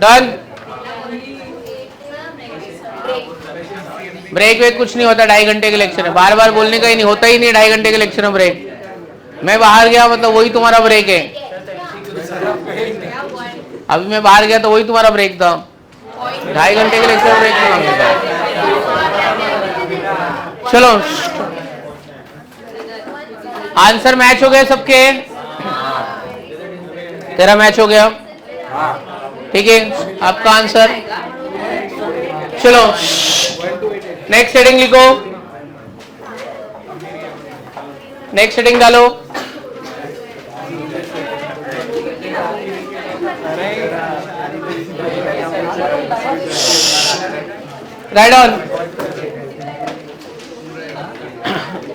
डन। ब्रेक वेक कुछ नहीं होता, 2.5 घंटे के लेक्चर है, बार बार बोलने का ही नहीं होता, ही नहीं 2.5 घंटे के लेक्चर में ब्रेक। मैं बाहर गया मतलब वही तुम्हारा ब्रेक है। अभी मैं बाहर गया तो वही तुम्हारा ब्रेक था। 2.5 घंटे के लेक्चर में ब्रेक नहीं मांगता। चलो आंसर मैच हो गए सबके? तेरा मैच हो गया, ठीक है। आपका आंसर, चलो नेक्स्ट हेडिंग लिखो, नेक्स्ट हेडिंग डालो। Right on.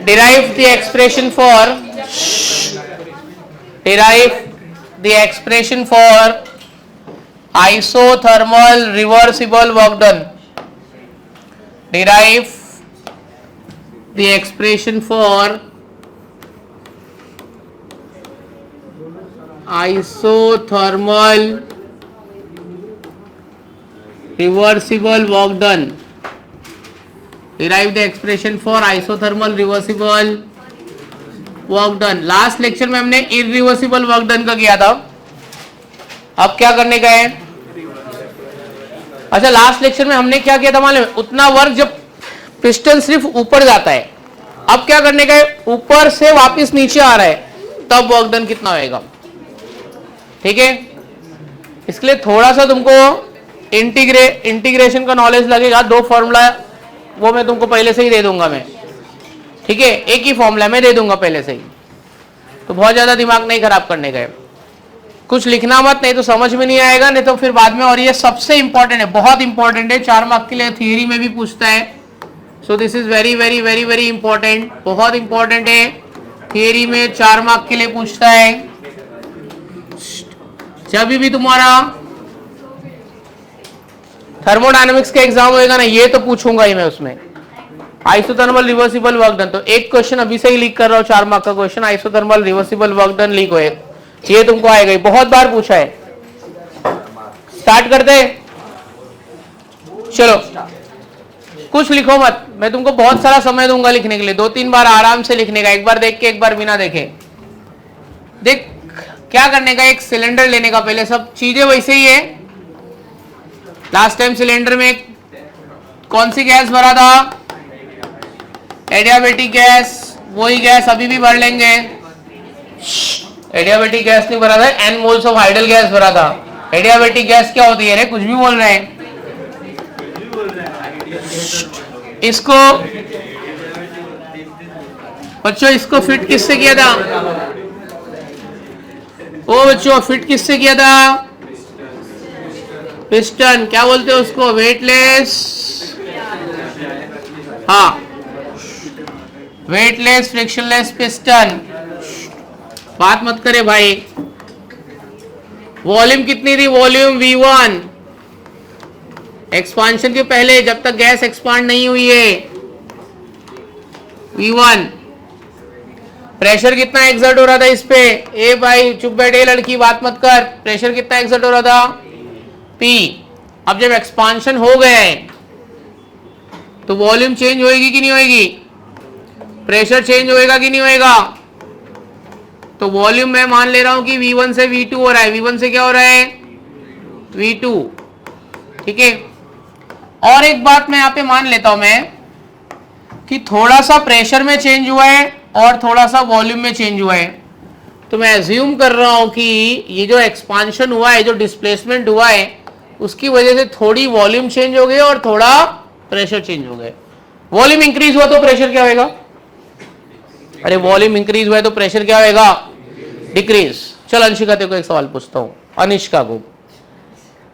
derive the expression for isothermal reversible work done. Derive the expression for isothermal reversible work done. Derive the expression for isothermal reversible work done. Last lecture में हमने irreversible work done का किया था. अब क्या करने का है? अच्छा, लास्ट लेक्चर में हमने क्या किया था मालूम है? उतना वर्क जब पिस्टन सिर्फ ऊपर जाता है. अब क्या करने का है? ऊपर से वापस नीचे आ रहा है, तब वर्क डन कितना होएगा. ठीक है, इसके लिए थोड़ा सा तुमको इंटीग्रेशन का नॉलेज लगेगा. दो फॉर्मूला वो मैं तुमको पहले से ही दे दूंगा मैं. ठीक है, एक ही फॉर्मूला मैं दे दूंगा पहले से ही, तो बहुत ज्यादा दिमाग नहीं खराब करने का है. कुछ लिखना मत, नहीं तो समझ में नहीं आएगा, नहीं तो फिर बाद में. और ये सबसे इंपॉर्टेंट है, बहुत इंपॉर्टेंट है, 4 मार्क के लिए. थियरी में भी पूछता है. So this is very very very very important, बहुत इंपॉर्टेंट है. थियरी में 4 मार्क के लिए पूछता है. जब भी तुम्हारा थर्मोडायनेमिक्स का एग्जाम होएगा ना, ये तो पूछूंगा ही मैं उसमें. आइसोथर्मल रिवर्सिबल वर्क डन, तो एक क्वेश्चन अभी से ही लीक कर रहा हूं, 4 मार्क का question. Isothermal reversible work done leak होए, ये तुमको आएगा ही, बहुत बार पूछा है. स्टार्ट करते, चलो. कुछ लिखो मत, मैं तुमको बहुत सारा समय दूंगा लिखने के लिए. 2-3 बार आराम से लिखने का, एक बार देख के एक बार बिना देखे. देख क्या करने का, एक सिलेंडर लेने का. पहले सब चीजें वैसे ही है. लास्ट टाइम सिलेंडर में कौन सी गैस भरा था? Adiabatic gas. वही गैस अभी भी भर लेंगे. एडियाबेटिक गैस नहीं भरा था, n moles of idol gas भरा था. एडियाबेटिक गैस क्या होती है रे? कुछ भी बोल रहे हैं. इसको बच्चों, इसको फिट किससे किया था? ओ बच्चों, फिट किससे किया था? पिस्टन. क्या बोलते हैं उसको? वेटलेस. हाँ, वेटलेस फ्रिक्शनलेस पिस्टन. बात मत करे भाई. वॉल्यूम कितनी थी? Volume V1. एक्सपांशन के पहले, जब तक गैस एक्सपांड नहीं हुई है, V1. प्रेशर कितना एक्सर्ट हो रहा था इस पे? ए भाई चुप बैठे लड़की, बात मत कर. प्रेशर कितना एक्सर्ट हो रहा था? P. अब जब एक्सपांशन हो गया है तो वॉल्यूम चेंज होएगी कि नहीं होएगी? प्रेशर चेंज होएगा कि नहीं होएगा? तो वॉल्यूम मैं मान ले रहा हूं कि V1 से V2 हो रहा है. V1 से क्या हो रहा है? V2. ठीक है. और एक बात मैं यहां पे मान लेता हूं मैं, कि थोड़ा सा प्रेशर में चेंज हुआ है और थोड़ा सा वॉल्यूम में चेंज हुआ है. तो मैं एज्यूम कर रहा हूं कि ये जो एक्सपांशन हुआ है, जो डिस्प्लेसमेंट हुआ है, उसकी वजह से थोड़ी वॉल्यूम चेंज हो गई और थोड़ा प्रेशर चेंज हो गए. वॉल्यूम इंक्रीज हुआ तो प्रेशर क्या होगा? अरे वॉल्यूम इंक्रीज हुआ है तो प्रेशर क्या होगा? डिक्रीज. चल अंशिका, तेरे को एक सवाल पूछता हूं, अनिष्का को.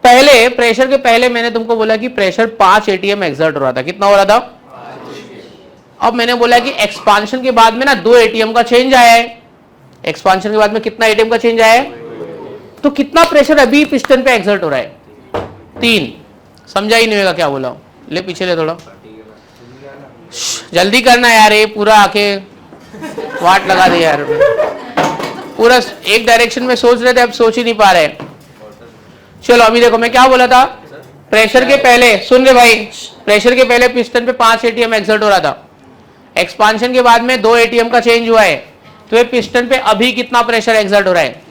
पहले प्रेशर के पहले मैंने तुमको बोला कि प्रेशर 5 ATM एक्सर्ट हो रहा था. कितना हो रहा था? अब मैंने बोला कि एक्सपांशन के बाद में ना 2 ATM का चेंज आया है. एक्सपांशन के बाद में कितना ATM का चेंज आया है? तो कितना प्रेशर अभी पिस्टन पे एक्सर्ट हो रहा है? 3. समझा ही नहीं होगा क्या बोला. ले पीछे ले थोड़ा, जल्दी करना यार. ये पूरा आके वाट लगा दे यार. पूरा एक डायरेक्शन में सोच रहे थे, अब सोच ही नहीं पा रहे. चलो अभी देखो मैं क्या बोला था. प्रेशर के पहले, सुन रहे भाई, प्रेशर के पहले पिस्टन पे 5 ATM एक्सर्ट हो रहा था. एक्सपांशन के बाद में 2 ATM का चेंज हुआ है, तो ये पिस्टन पे अभी कितना प्रेशर एक्सर्ट हो रहा है?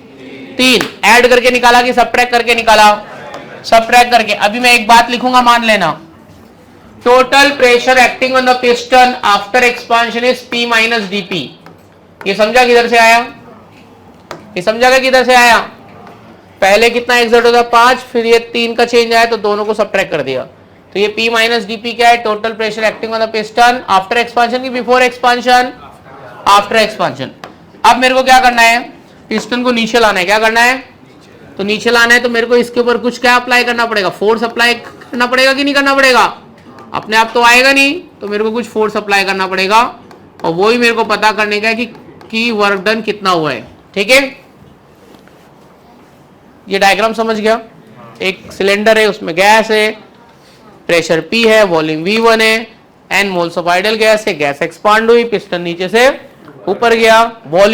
3. ऐड करके निकाला कि सबट्रैक्ट करके निकाला? सबट्रैक्ट करके. अभी मैं एक बात लिखूंगा, मान लेना. Total pressure acting on the piston after expansion is P minus dP. ये समझा किधर से आया? ये समझा किधर से आया? पहले कितना एक्सर्ट होता? 5, फिर ये 3 का चेंज आया तो दोनों को सबट्रैक्ट कर दिया. तो ये P माइनस dP क्या है? Total pressure acting on the piston after expansion की बिफोर एक्सपांशन? After expansion. अब मेरे को क्या करना है? पिस्टन को नीचे लाना है. क्या करना है? तो नीचे लाना है, तो मेरे को इसके ऊपर कुछ क्या अप्लाई करना पड़ेगा? फोर्स अप्लाई करना पड़ेगा कि नहीं करना पड़ेगा? अपने आप तो आएगा नहीं, तो मेरे को कुछ फोर्स अप्लाई करना पड़ेगा. और वो ही मेरे को पता करने का है कि वर्क डन कितना हुआ है. ठीक है, ये डायग्राम समझ गया. एक सिलेंडर है, उसमें गैस है, प्रेशर P है, वॉल्यूम V1 है, n moles of idol gas है. गैस एक्सपांड हुई, पिस्टन नीचे से ऊपर गया, वॉल्यूम